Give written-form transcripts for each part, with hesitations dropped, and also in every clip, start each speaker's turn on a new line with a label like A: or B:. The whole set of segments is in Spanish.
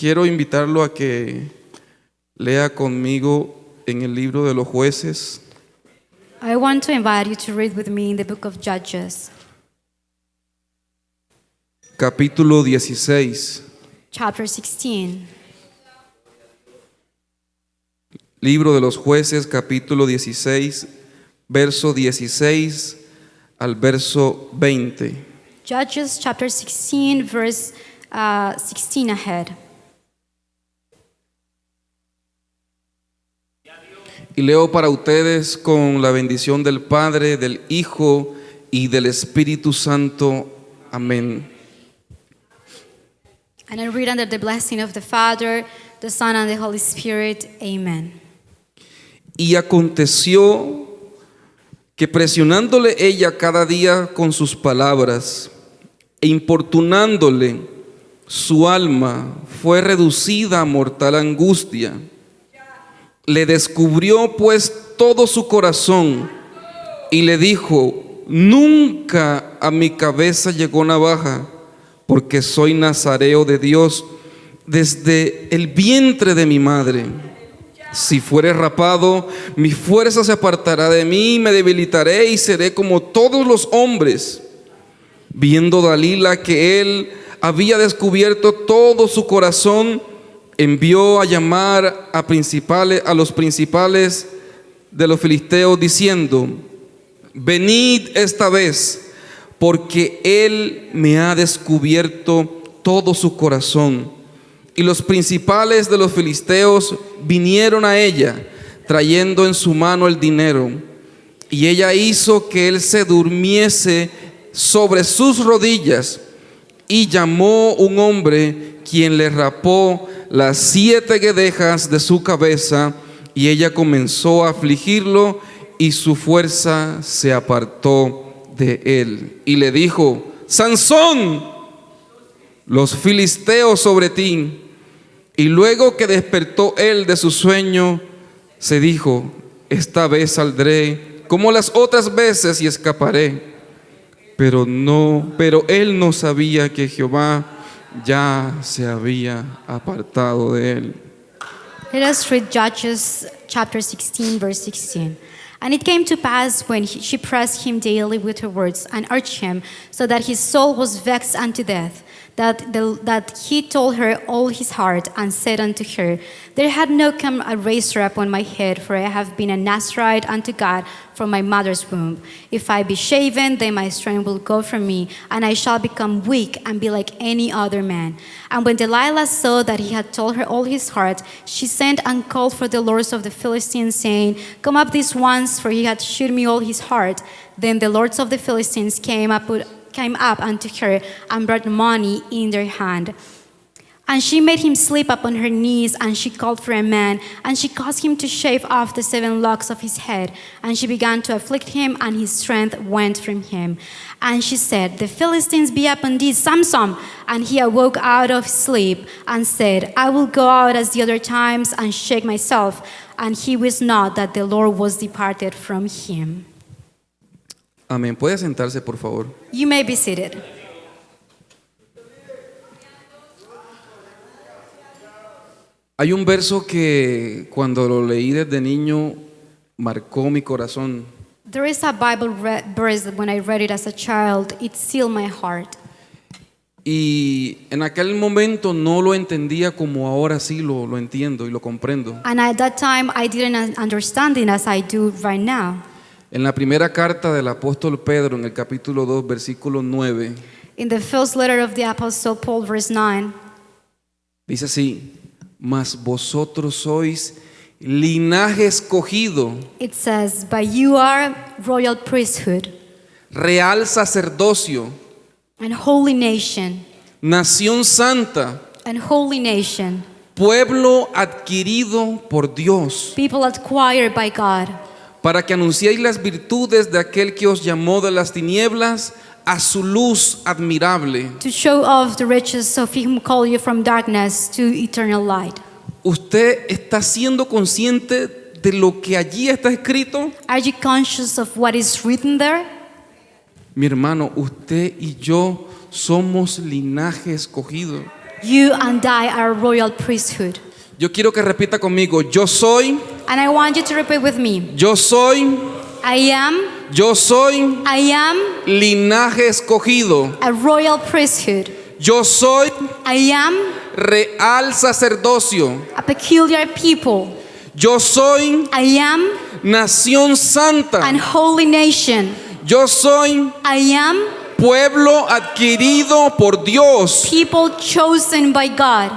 A: Quiero invitarlo a que lea conmigo en el libro de los Jueces,
B: I want to invite you to read with me in the book of Judges,
A: capítulo 16.
B: chapter 16.
A: Libro de los Jueces, capítulo 16, verso 16 al verso 20.
B: Judges chapter 16, verse 16 ahead.
A: Y leo para ustedes con la bendición del Padre, del Hijo y del Espíritu Santo. Amén.
B: And I read under the blessing of the Father, the Son, and the Holy Spirit. Amen.
A: Y aconteció que presionándole ella cada día con sus palabras e importunándole, su alma fue reducida a mortal angustia. Le descubrió pues todo su corazón y le dijo: nunca a mi cabeza llegó navaja, porque soy nazareo de Dios desde el vientre de mi madre. Si fuere rapado, mi fuerza se apartará de mí, me debilitaré y seré como todos los hombres. Viendo Dalila que él había descubierto todo su corazón, envió a llamar a los principales de los filisteos, diciendo: venid esta vez, porque él me ha descubierto todo su corazón. Y los principales de los filisteos vinieron a ella, trayendo en su mano el dinero. Y ella hizo que él se durmiese sobre sus rodillas, y llamó un hombre, quien le rapó las 7 guedejas de su cabeza, y ella comenzó a afligirlo, y su fuerza se apartó de él. Y le dijo: Sansón, los filisteos sobre ti. Y luego que despertó él de su sueño, se dijo: esta vez saldré como las otras veces y escaparé. Pero él no sabía que Jehová ya se había apartado de él.
B: Let us read Judges chapter 16, verse 16. And it came to pass when she pressed him daily with her words and urged him, so that his soul was vexed unto death, that he told her all his heart, and said unto her, there had not come a razor upon my head, for I have been a Nazarite unto God from my mother's womb. If I be shaven, then my strength will go from me, and I shall become weak and be like any other man. And when Delilah saw that he had told her all his heart, she sent and called for the lords of the Philistines, saying, come up these once, for he hath shewed me all his heart. Then the lords of the Philistines came up unto her and brought money in their hand. And she made him sleep upon her knees, and she called for a man, and she caused him to shave off the 7 locks of his head. And she began to afflict him, and his strength went from him. And she said, the Philistines be upon thee, Samson. And he awoke out of sleep and said, I will go out as the other times and shake myself. And he wist not that the Lord was departed from him.
A: Amén. ¿Puede sentarse, por favor?
B: You may be seated.
A: Hay un verso que cuando lo leí desde niño marcó mi corazón.
B: There is a Bible verse that when I read it as a child, it sealed my heart.
A: Y en aquel momento no lo entendía como ahora sí lo entiendo y lo comprendo.
B: And at that time, I didn't understand it as I do right now.
A: En la primera carta del apóstol Pedro, en el capítulo 2, versículo 9,
B: In the first letter of the Apostle Paul, verse 9,
A: dice así: mas vosotros sois linaje escogido,
B: it says, but you are royal priesthood
A: real sacerdocio,
B: and holy nation,
A: nación santa,
B: and holy nation,
A: pueblo adquirido por Dios,
B: people acquired by God,
A: para que anunciéis las virtudes de aquel que os llamó de las tinieblas a su luz admirable.
B: to show off the riches of him who called you from darkness to eternal light.
A: ¿Usted está siendo consciente de lo que allí está escrito?
B: Are you conscious of what is written there?
A: Mi hermano, usted y yo somos linaje escogido.
B: You and I are a royal priesthood.
A: Yo quiero que repita conmigo, yo soy,
B: And I want you to repeat with me.
A: yo soy,
B: I am
A: linaje escogido.
B: a royal priesthood.
A: Yo soy
B: I am
A: real sacerdocio.
B: a peculiar people.
A: Yo soy
B: I am
A: nación santa.
B: an holy nation.
A: Yo soy
B: I am
A: pueblo adquirido por Dios.
B: people chosen by God.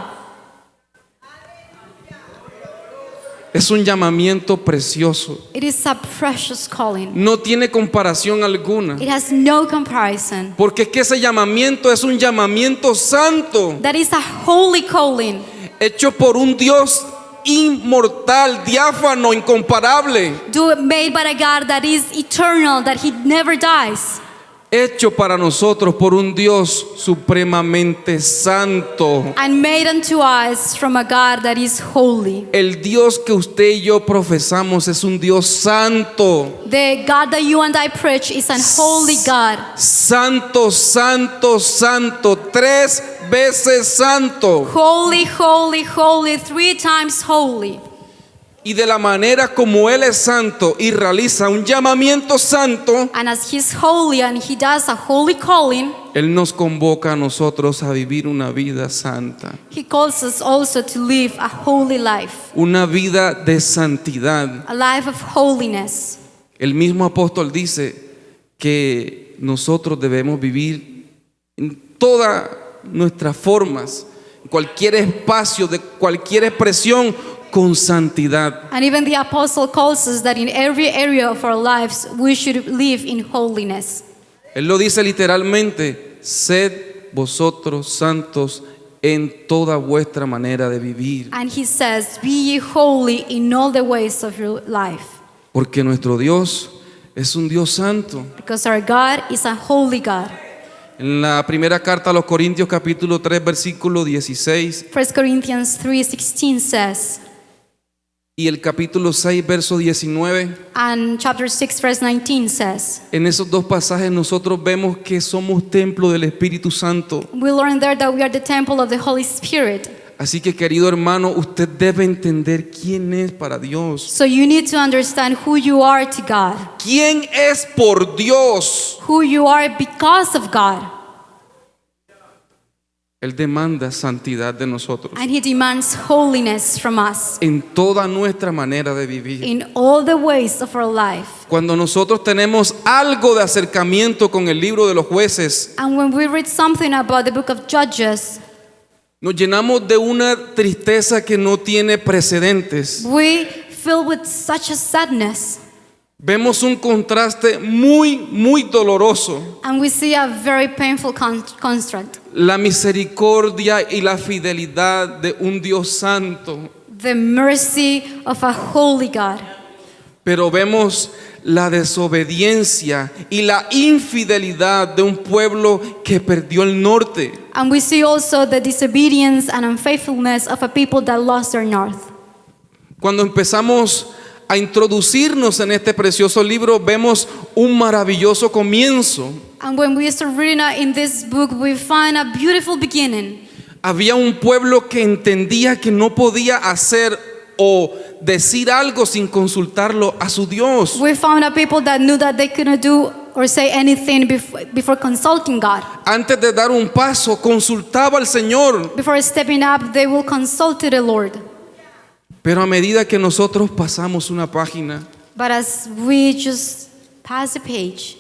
A: Es un llamamiento precioso.
B: It is a precious calling.
A: No tiene comparación alguna.
B: It has no comparison.
A: Porque es que ese llamamiento es un llamamiento santo,
B: That is a holy calling,
A: hecho por un Dios inmortal, diáfano, incomparable,
B: made by a God that is eternal, that He never dies.
A: hecho para nosotros por un Dios supremamente santo.
B: And made unto us from a God that is holy.
A: El Dios que usted y yo profesamos es un Dios santo.
B: The God that you and I preach is an holy God.
A: Santo, santo, santo, 3 veces santo.
B: Holy, holy, holy, 3 times holy.
A: Y de la manera como Él es santo y realiza un llamamiento santo,
B: And as He's holy and He does a holy calling,
A: Él nos convoca a nosotros a vivir una vida santa,
B: He calls us also to live a holy life,
A: una vida de santidad.
B: a life of holiness.
A: El mismo apóstol dice que nosotros debemos vivir en todas nuestras formas, en cualquier espacio, de cualquier expresión, con santidad.
B: And even the apostle calls us that in every area of our lives we should live in holiness.
A: Él lo dice literalmente: sed vosotros santos en toda vuestra manera de vivir,
B: And He says, be ye holy in all the ways of your life.
A: porque nuestro Dios es un Dios santo.
B: Because our God is a holy God.
A: En la primera carta a los Corintios capítulo 3 versículo 16
B: 1 Corinthians 3:16 says,
A: y el capítulo 6 verso 19,
B: and chapter 6 verse 19 says,
A: en esos dos pasajes nosotros vemos que somos templo del Espíritu Santo.
B: we learn there that we are the temple of the Holy Spirit.
A: Así que, querido hermano, usted debe entender quién es para Dios.
B: So you need to understand who you are to God,
A: ¿Quién es por Dios?
B: who you are because of God.
A: Él demanda santidad de nosotros
B: And He demands holiness from us
A: en toda nuestra manera de vivir.
B: in all the ways of our life.
A: Cuando nosotros tenemos algo de acercamiento con el libro de los jueces,
B: And when we read something about the book of Judges,
A: nos llenamos de una tristeza que no tiene precedentes.
B: we feel with such a sadness,
A: Vemos un contraste muy doloroso.
B: and we see a very painful contrast.
A: La misericordia y la fidelidad de un Dios santo.
B: The mercy of a holy God.
A: Pero vemos la desobediencia y la infidelidad de un pueblo que perdió el norte.
B: And we see also the disobedience and unfaithfulness of a people that lost their north.
A: Cuando empezamos a introducirnos en este precioso libro, vemos un maravilloso comienzo.
B: And when we start reading in this book, we find a beautiful beginning.
A: Había un pueblo que entendía que no podía hacer o decir algo sin consultarlo a su Dios.
B: We found a people that knew that they couldn't do or say anything before consulting God.
A: Antes de dar un paso, consultaba al Señor.
B: Before stepping up, they will consult the Lord.
A: Pero a medida que nosotros pasamos una página,
B: But as we just pass the page,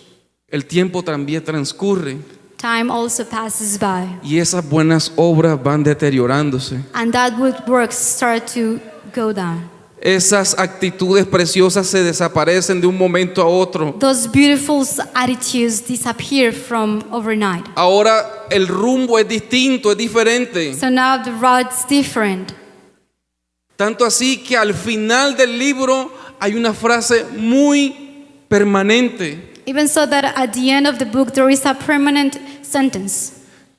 A: el tiempo también transcurre
B: time also passes by.
A: y esas buenas obras van deteriorándose.
B: And that good works start to go down.
A: Esas actitudes preciosas se desaparecen de un momento a otro.
B: Those beautiful attitudes disappear from overnight.
A: Ahora el rumbo es distinto, es diferente.
B: So now the road's different.
A: Tanto así que al final del libro hay una frase muy permanente.
B: Even so that at the end of the book there is a permanent sentence.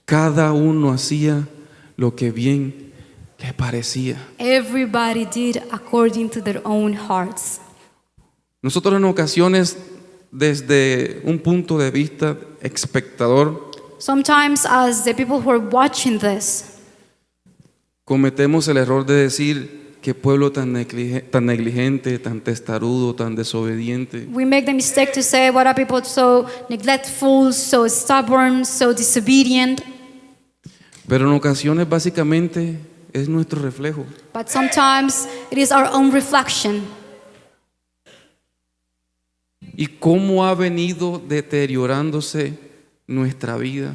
A: Cada uno hacía lo que bien le parecía.
B: Everybody did according to their own hearts.
A: Nosotros en ocasiones, desde un punto de vista espectador,
B: Sometimes as the people who are watching this,
A: Cometemos el error de decir qué pueblo tan negligente, tan testarudo, tan desobediente.
B: We make the mistake to say, what are people so neglectful, so stubborn, so disobedient?
A: Pero en ocasiones básicamente es nuestro reflejo.
B: But sometimes it is our own reflection.
A: Y cómo ha venido deteriorándose nuestra vida.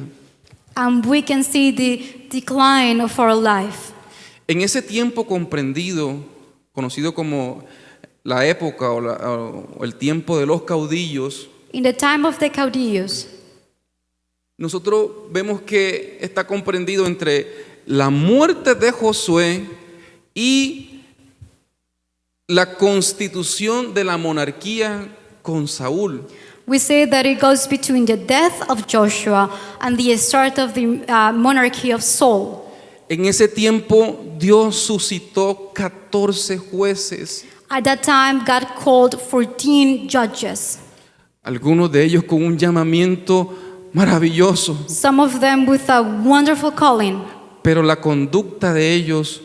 B: And we can see the decline of our life.
A: En ese tiempo comprendido, conocido como la época o el tiempo de los caudillos,
B: In the time of the caudillos,
A: nosotros vemos que está comprendido entre la muerte de Josué y la constitución de la monarquía con Saúl.
B: we say that it goes between the death of Joshua and the start of the monarchy of Saul.
A: En ese tiempo Dios suscitó 14 jueces,
B: At that time, God called 14 judges,
A: algunos de ellos con un llamamiento maravilloso,
B: some of them with a wonderful calling,
A: pero la conducta de ellos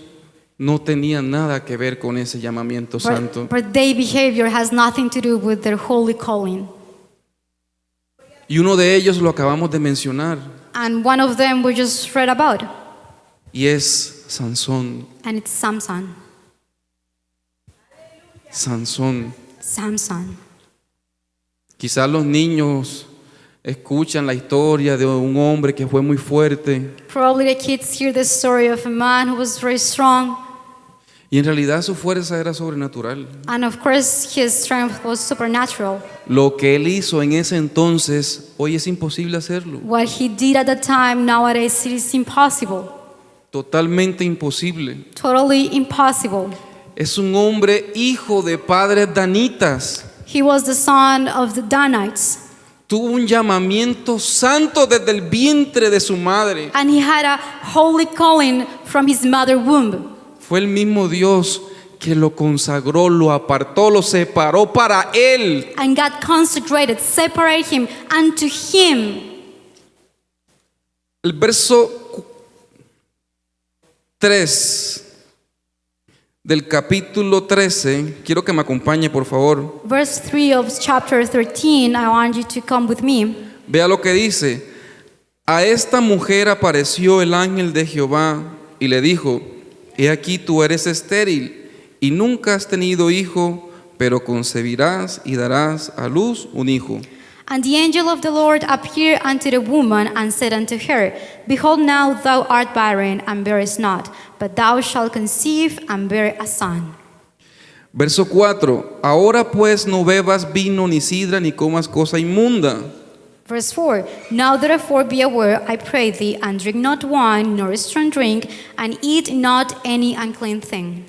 A: no tenía nada que ver con ese llamamiento santo.
B: but their behavior has nothing to do with their holy calling.
A: Y uno de ellos lo acabamos de mencionar,
B: And one of them we just read about,
A: y es Sansón.
B: and it's Samson.
A: Sansón.
B: Samson.
A: Quizás los niños escuchan la historia de un hombre que fue muy fuerte,
B: Probably the kids hear the story of a man who was very strong,
A: y en realidad su fuerza era sobrenatural.
B: and of course his strength was supernatural.
A: Lo que él hizo en ese entonces, hoy es imposible hacerlo.
B: What he did at the time, nowadays it is impossible.
A: Totalmente imposible.
B: Totally impossible.
A: Es un hombre hijo de padres danitas.
B: He was the son of the Danites,
A: Tuvo un llamamiento santo desde el vientre de su madre.
B: and he had a holy calling from his mother womb.
A: Fue el mismo Dios que lo consagró, lo apartó, lo separó para él.
B: And God consecrated, separated him unto him.
A: El verso 3 del capítulo 13, quiero que me acompañe por favor.
B: Verse 3 of chapter 13, I want you to come with me.
A: Vea lo que dice. A esta mujer apareció el ángel de Jehová y le dijo: He aquí tú eres estéril y nunca has tenido hijo, pero concebirás y darás a luz un hijo.
B: And the angel of the Lord appeared unto the woman and said unto her, Behold, now thou art barren and bearest not, but thou shalt conceive and bear a son.
A: Verso 4. Ahora pues no bebas vino ni sidra ni comas cosa inmunda.
B: Verse 4, Now therefore be aware, I pray thee, and drink not wine, nor strong drink, and eat not any unclean thing.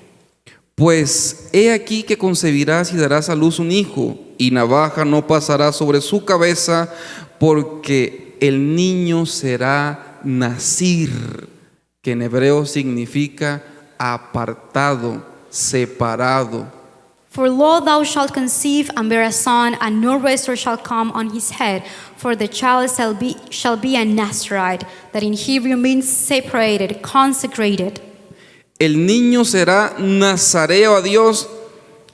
A: Pues he aquí que concebirás y darás a luz un hijo, y navaja no pasará sobre su cabeza, porque el niño será nazir, que en hebreo significa apartado, separado.
B: For lo, thou shalt conceive and bear a son, and no razor shall come on his head, for the child shall be a Nazarite, that in Hebrew means separated, consecrated.
A: El niño será nazareo a Dios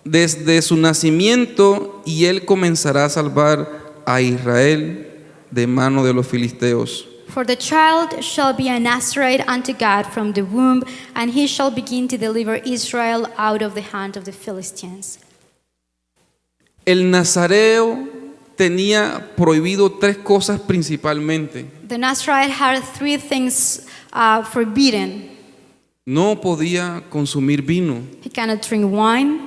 A: desde su nacimiento, y él comenzará a salvar a Israel de mano de los filisteos.
B: For the child shall be a Nazarite unto God from the womb, and he shall begin to deliver Israel out of the hand of the Philistines.
A: El nazareo tenía prohibido 3 cosas principalmente.
B: The Nazarite had 3 things forbidden.
A: No podía consumir vino,
B: He cannot drink wine,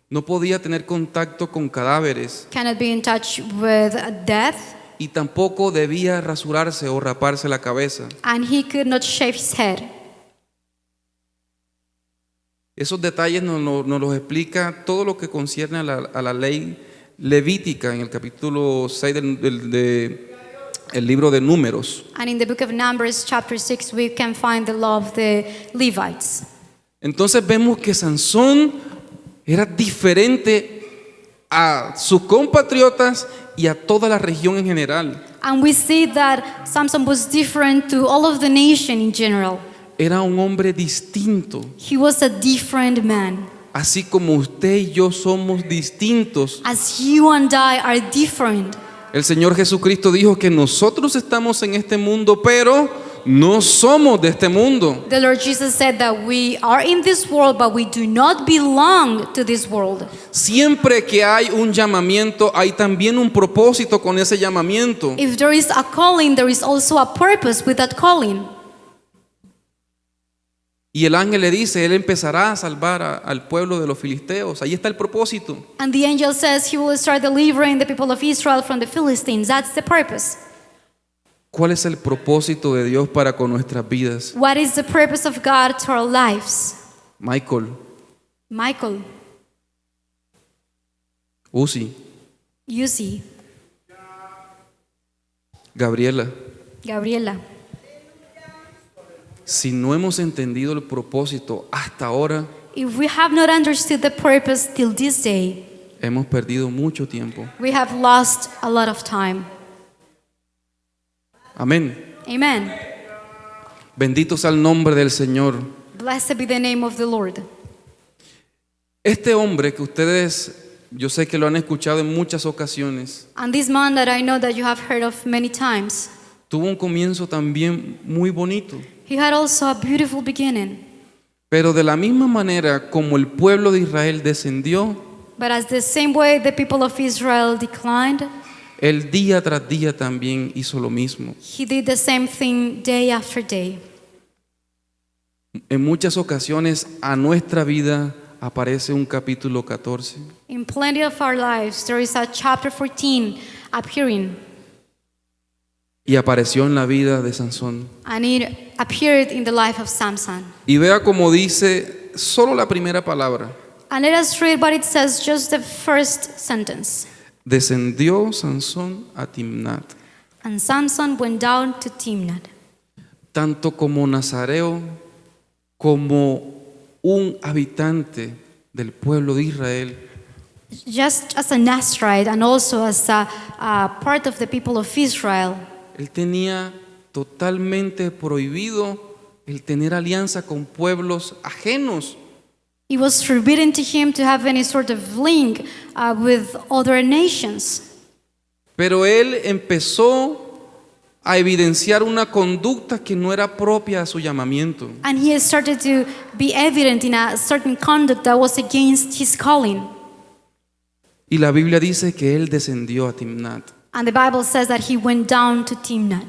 A: no podía tener contacto con cadáveres,
B: cannot be in touch with death,
A: y tampoco debía rasurarse o raparse la cabeza.
B: and he could not shave his head.
A: Esos detalles nos los explica todo lo que concierne a la ley levítica en el capítulo 6 del libro de Números.
B: And in the book of Numbers, chapter 6, we can find the law of the Levites.
A: Entonces vemos que Sansón era diferente a sus compatriotas y a toda la región en general.
B: And we see that Samson was different to all of the nation in general.
A: era un hombre distinto,
B: He was a different man.
A: así como usted y yo somos distintos.
B: As you and I are different.
A: El Señor Jesucristo dijo que nosotros estamos en este mundo, pero no somos de este mundo.
B: The Lord Jesus said that we are in this world, but we do not belong to this world.
A: Siempre que hay un llamamiento, hay también un propósito con ese llamamiento.
B: If there is a calling, there is also a purpose with that calling.
A: Y el ángel le dice, él empezará a salvar al pueblo de los filisteos. Ahí está el propósito.
B: And the angel says he will start delivering the people of Israel from the Philistines. That's the purpose.
A: ¿Cuál es el propósito de Dios para con nuestras vidas?
B: What is the purpose of God to our lives?
A: Michael,
B: Michael,
A: Uzi,
B: Yusi,
A: Gabriela.
B: Gabriela.
A: Si no hemos entendido el propósito hasta ahora,
B: If we have not understood the purpose till this day,
A: hemos perdido mucho tiempo.
B: we have lost a lot of time.
A: Amén.
B: Amen.
A: Bendito sea el nombre del Señor.
B: Blessed be the name of the Lord.
A: Este hombre que ustedes, yo sé que lo han escuchado en muchas ocasiones,
B: And this man that I know that you have heard of many times,
A: tuvo un comienzo también muy bonito.
B: he had also a beautiful beginning.
A: Pero de la misma manera como el pueblo de Israel descendió,
B: But as the same way the people of Israel declined,
A: él día tras día también hizo lo mismo.
B: he did the same thing day after day.
A: En muchas ocasiones a nuestra vida aparece un capítulo 14.
B: In plenty of our lives, there is a chapter 14 appearing,
A: Y apareció en la vida de Sansón.
B: and it appeared in the life of Samson.
A: Y vea cómo dice solo la primera palabra.
B: And let us read what it says, just the first sentence.
A: Descendió Sansón a Timnat.
B: And Samson went down to Timnah.
A: Tanto como nazareo como un habitante del pueblo de Israel,
B: Just as a Nazarite and also as a part of the people of Israel,
A: él tenía totalmente prohibido el tener alianza con pueblos ajenos.
B: it was forbidden to him to have any sort of link with other nations.
A: Pero él empezó a evidenciar una conducta que no era propia a su llamamiento.
B: And he started to be evident in a certain conduct that was against his calling.
A: Y la Biblia dice que él descendió a Timnat.
B: And the Bible says that he went down to Timnah.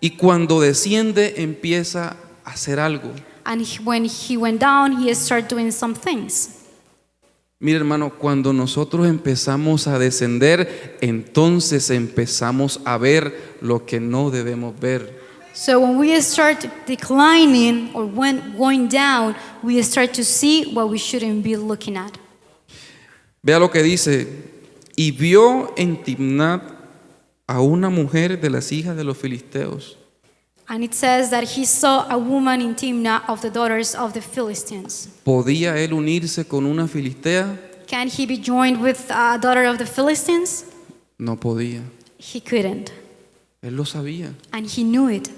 A: Y cuando desciende empieza a hacer algo.
B: And when he went down, he started doing some things.
A: Mira, hermano, cuando nosotros empezamos a descender, entonces empezamos a ver lo que no debemos ver.
B: So when we start declining or when going down, we start to see what we shouldn't be looking at.
A: Vea lo que dice, y vio en Timnat a una mujer de las hijas de los filisteos.
B: And it says that he saw a woman in Timnah of the daughters of the Philistines.
A: ¿Podía él unirse con una filistea?
B: Can he be joined with a daughter of the Philistines?
A: No podía.
B: He couldn't.
A: Él lo sabía.
B: And he knew it.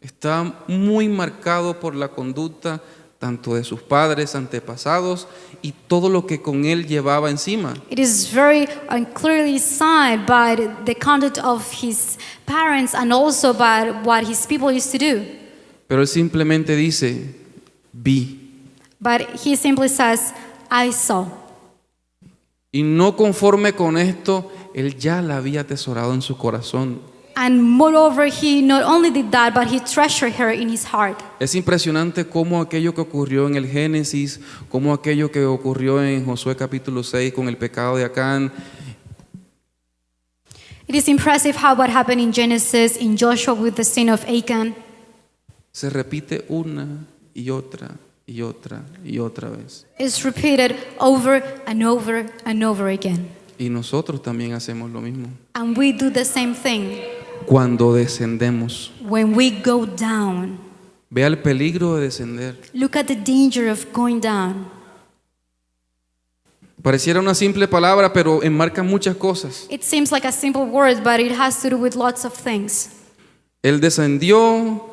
A: Está muy marcado por la conducta tanto de sus padres antepasados y todo lo que con él llevaba encima.
B: It is very clearly signed by the conduct of his parents and also by what his people used to do.
A: Pero él simplemente dice, vi.
B: But he simply says, I saw.
A: Y no conforme con esto, él ya la había atesorado en su corazón.
B: And moreover, he not only did that, but he treasured her in his heart.
A: Es impresionante cómo aquello que ocurrió en el Génesis, cómo aquello que ocurrió en Josué capítulo 6 con el pecado de Acán.
B: It is impressive how what happened in Genesis, in Joshua with the sin of Achan,
A: Se repite una y otra y otra y otra vez.
B: is repeated over and over and over again.
A: Y nosotros también hacemos lo mismo.
B: And we do the same thing
A: Cuando descendemos,
B: when we go down.
A: vea el peligro de descender.
B: Look at the danger of going down.
A: Pareciera una simple palabra, pero enmarca muchas cosas.
B: It seems like a simple word, but it has to do with lots of things.
A: Él descendió,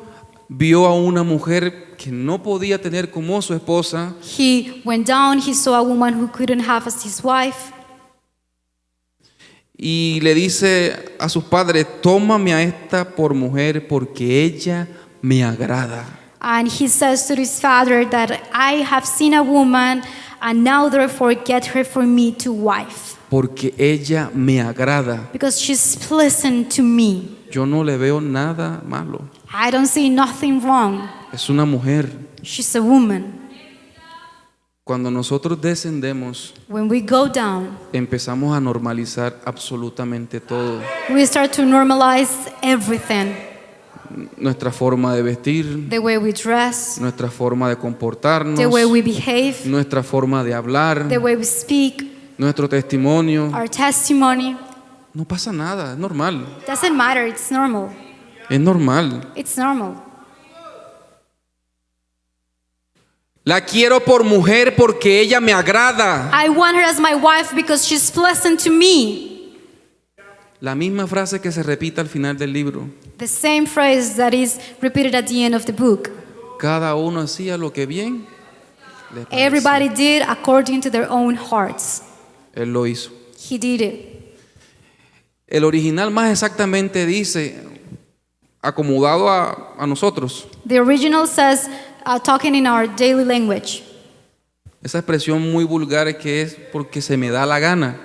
A: vio a una mujer que no podía tener como su esposa
B: He went down, he saw a woman who couldn't have as his wife,
A: y le dice a sus padres, tómame a esta por mujer porque ella me agrada.
B: and he says to his father that I have seen a woman, and now therefore get her for me to wife,
A: Porque ella me agrada.
B: because she's pleasant to me.
A: Yo no le veo nada malo.
B: I don't see nothing wrong.
A: Es una mujer.
B: She's a woman.
A: Cuando nosotros descendemos,
B: When we go down,
A: empezamos a normalizar absolutamente todo.
B: we start to normalize everything.
A: Nuestra forma de vestir,
B: The way we dress,
A: nuestra forma de comportarnos,
B: the way we behave,
A: nuestra forma de hablar,
B: the way we speak,
A: nuestro testimonio.
B: our testimony.
A: No pasa nada, es normal.
B: Doesn't matter, it's normal.
A: Es normal.
B: It's normal.
A: La quiero por mujer porque ella me agrada.
B: I want her as my wife because she's pleasant to me.
A: La misma frase que se repite al final del libro.
B: The same phrase that is repeated at the end of the book.
A: Cada uno hacía lo que bien le parecía.
B: Everybody did according to their own hearts.
A: Él lo hizo.
B: He did it.
A: El original más exactamente dice, acomodado a nosotros.
B: The original says, talking in our daily language.
A: Esa expresión muy vulgar que es porque se me da la gana.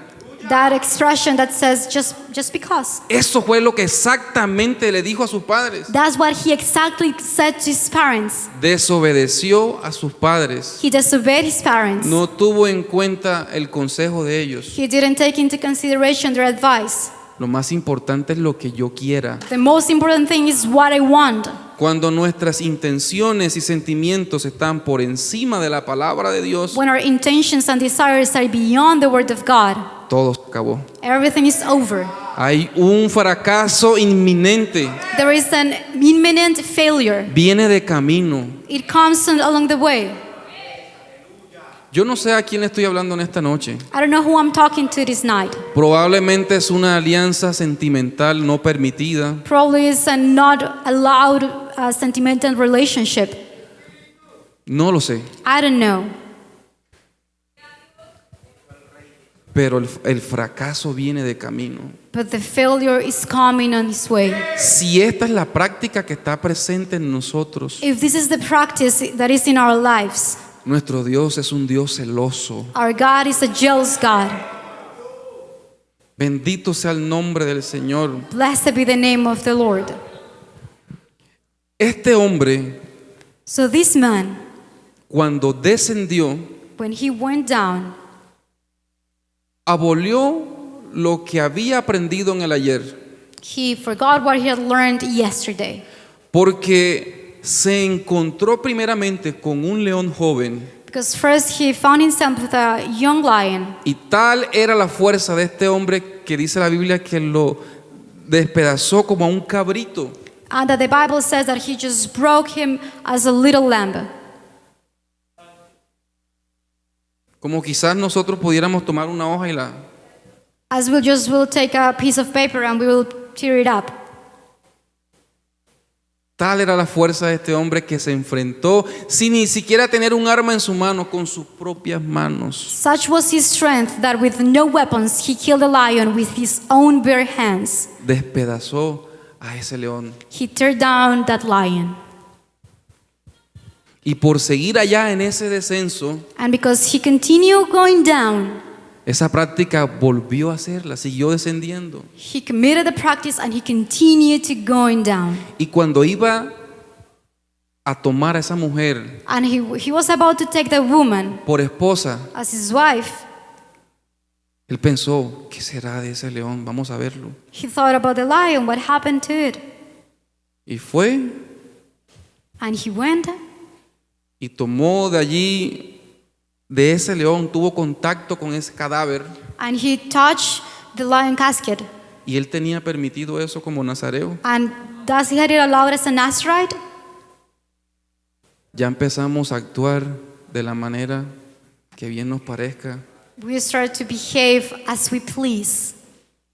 B: That expression that says just because.
A: Eso fue lo que exactamente le dijo a sus padres.
B: That's what he exactly said to his parents.
A: Desobedeció a sus padres.
B: He disobeyed his parents.
A: No tuvo en cuenta el consejo de ellos.
B: He didn't take into consideration their advice.
A: Lo más importante es lo que yo quiera.
B: The most important thing is what I want.
A: Cuando nuestras intenciones y sentimientos están por encima de la palabra de Dios,
B: When our intentions and desires are beyond the word of God,
A: todo se acabó.
B: everything is over.
A: Hay un fracaso inminente.
B: There is an imminent failure.
A: Viene de camino.
B: It comes along the way.
A: Yo no sé a quién le estoy hablando en esta noche.
B: I don't know who I'm talking to this night.
A: Probablemente es una alianza sentimental no permitida.
B: Probably it's a not allowed sentimental relationship.
A: No lo sé.
B: I don't know.
A: Pero el fracaso viene de camino.
B: But the failure is coming on its way.
A: Si esta es la práctica que está presente en nosotros,
B: If this is the practice that is in our lives,
A: nuestro Dios es un Dios celoso.
B: our God is a jealous God.
A: Bendito sea el nombre del Señor.
B: Blessed be the name of the Lord.
A: Este hombre,
B: So this man,
A: cuando descendió,
B: when he went down,
A: abolió lo que había aprendido en el ayer,
B: he forgot what he had learned yesterday.
A: porque se encontró primeramente con un león joven,
B: Because first he found himself with a young lion,
A: y tal era la fuerza de este hombre que dice la Biblia que lo despedazó como a un cabrito.
B: and that the Bible says that he just broke him as a little lamb.
A: Como quizás nosotros pudiéramos tomar una hoja y la...
B: As we'll take a piece of paper and we will tear it up.
A: Tal era la fuerza de este hombre que se enfrentó sin ni siquiera tener un arma en su mano, con sus propias manos.
B: Such was his strength that with no weapons he killed a lion with his own bare hands.
A: Despedazó a ese león.
B: He tore down that lion.
A: Y por seguir allá en ese descenso,
B: And because he continued going down,
A: esa práctica volvió a hacerla, siguió descendiendo.
B: he committed the practice and he continued to going down.
A: Y cuando iba a tomar a esa mujer
B: And he was about to take the woman
A: por esposa,
B: as his wife.
A: él pensó, ¿qué será de ese león? Vamos a verlo.
B: He thought about the lion, what happened to it.
A: Y fue
B: And he went
A: y tomó de allí, de ese león, tuvo contacto con ese cadáver.
B: and he touched the lion casket.
A: Y él tenía permitido eso como nazareo.
B: And does he had it allowed as a Nazarite?
A: Ya empezamos a actuar de la manera que bien nos parezca.
B: We start to behave as we please.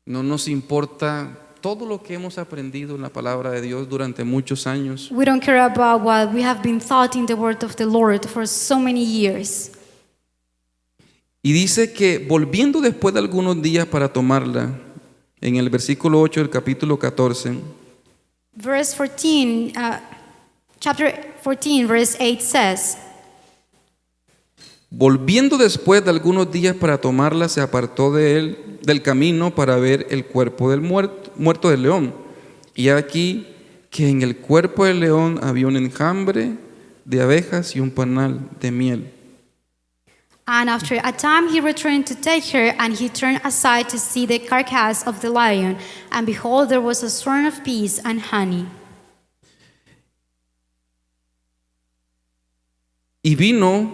A: No nos importa todo lo que hemos aprendido en la palabra de Dios durante muchos años.
B: We don't care about what we have been taught in the word of the Lord for so many years.
A: Y dice que volviendo después de algunos días para tomarla, en el versículo 8 del capítulo 14,
B: Verse 14, chapter 14, verse 8 says,
A: volviendo después de algunos días para tomarla, se apartó de él del camino para ver el cuerpo del muerto del león. Y aquí que en el cuerpo del león había un enjambre de abejas y un panal de miel.
B: And after a time he returned to take her, and he turned aside to see the carcass of the lion, and behold, there was a swarm of bees and honey.
A: Y vino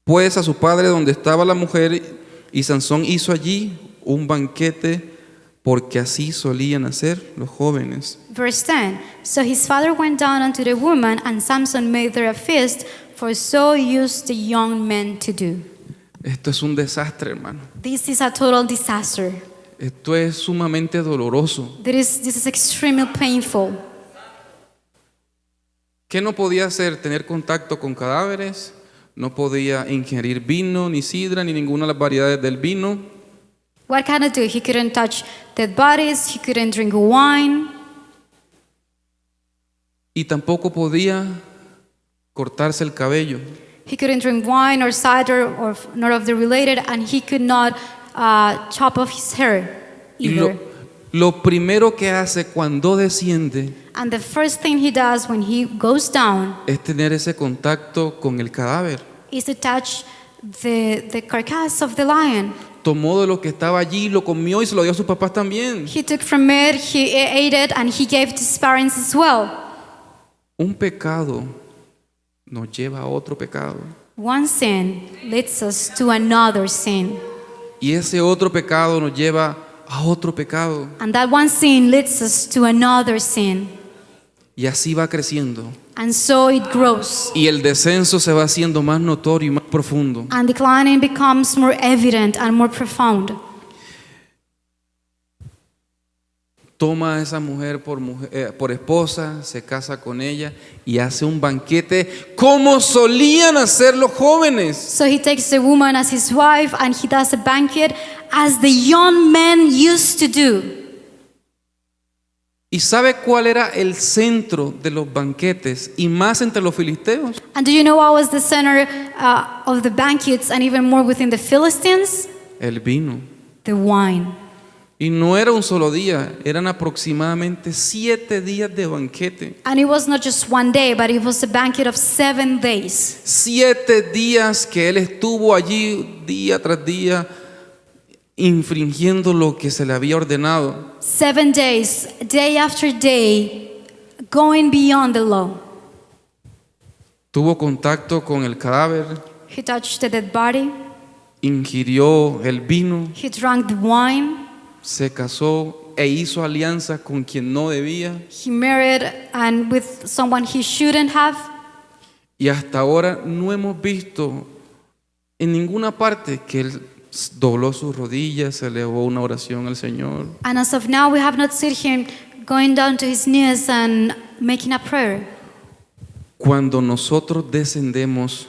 A: pues a su padre donde estaba la mujer, y Sansón hizo allí un banquete, porque así solían hacer los jóvenes.
B: Verse 10, so his father went down unto the woman, and Samson made there a feast, for so used the young men to do.
A: Esto es un desastre, hermano.
B: This is a total disaster.
A: Esto es sumamente doloroso.
B: This is extremely painful.
A: ¿Qué no podía hacer? Tener contacto con cadáveres, no podía ingerir vino, ni sidra, ni ninguna de las variedades del vino.
B: What can I do? He couldn't touch dead bodies, he couldn't drink wine,
A: Y tampoco podía cortarse el cabello.
B: he couldn't drink wine or cider or nor of the related, and he could not chop off his hair
A: Y
B: either.
A: lo primero que hace cuando desciende
B: And the first thing he does when he goes down
A: es tener ese contacto con el cadáver.
B: is to touch the carcass of the lion.
A: Tomó de lo que estaba allí, lo comió y se lo dio a sus papás también.
B: He took from it, he ate it, and he gave to his parents as well.
A: Un pecado nos lleva a otro pecado.
B: One sin leads us to another sin,
A: Y ese otro pecado nos lleva a otro pecado.
B: and that one sin leads us to another sin,
A: Y así va creciendo.
B: and so it grows.
A: Y el descenso se va haciendo más notorio y más profundo.
B: And declining becomes more evident and more profound.
A: Toma a esa mujer por esposa, se casa con ella y hace un banquete como solían hacer los jóvenes.
B: So he takes the woman as his wife, and he does a banquet as the young men used to do.
A: ¿Y sabe cuál era el centro de los banquetes y más entre los filisteos?
B: And do you know what was the center of the banquets, and even more within the Philistines?
A: El vino.
B: The wine.
A: Y no era un solo día, eran aproximadamente 7 días de banquete.
B: And it was not just one day, but it was a banquet of 7 days.
A: 7 días que él estuvo allí día tras día infringiendo lo que se le había ordenado.
B: 7 days, day after day, going beyond the law.
A: Tuvo contacto con el cadáver,
B: He touched the dead body,
A: ingirió el vino,
B: he drank the wine,
A: se casó e hizo alianza con quien no debía.
B: he married and with someone he shouldn't have.
A: Y hasta ahora no hemos visto en ninguna parte que él dobló sus rodillas, se elevó una oración al Señor.
B: And as of now, we have not seen him going down to his knees and making a prayer.
A: Cuando nosotros descendemos,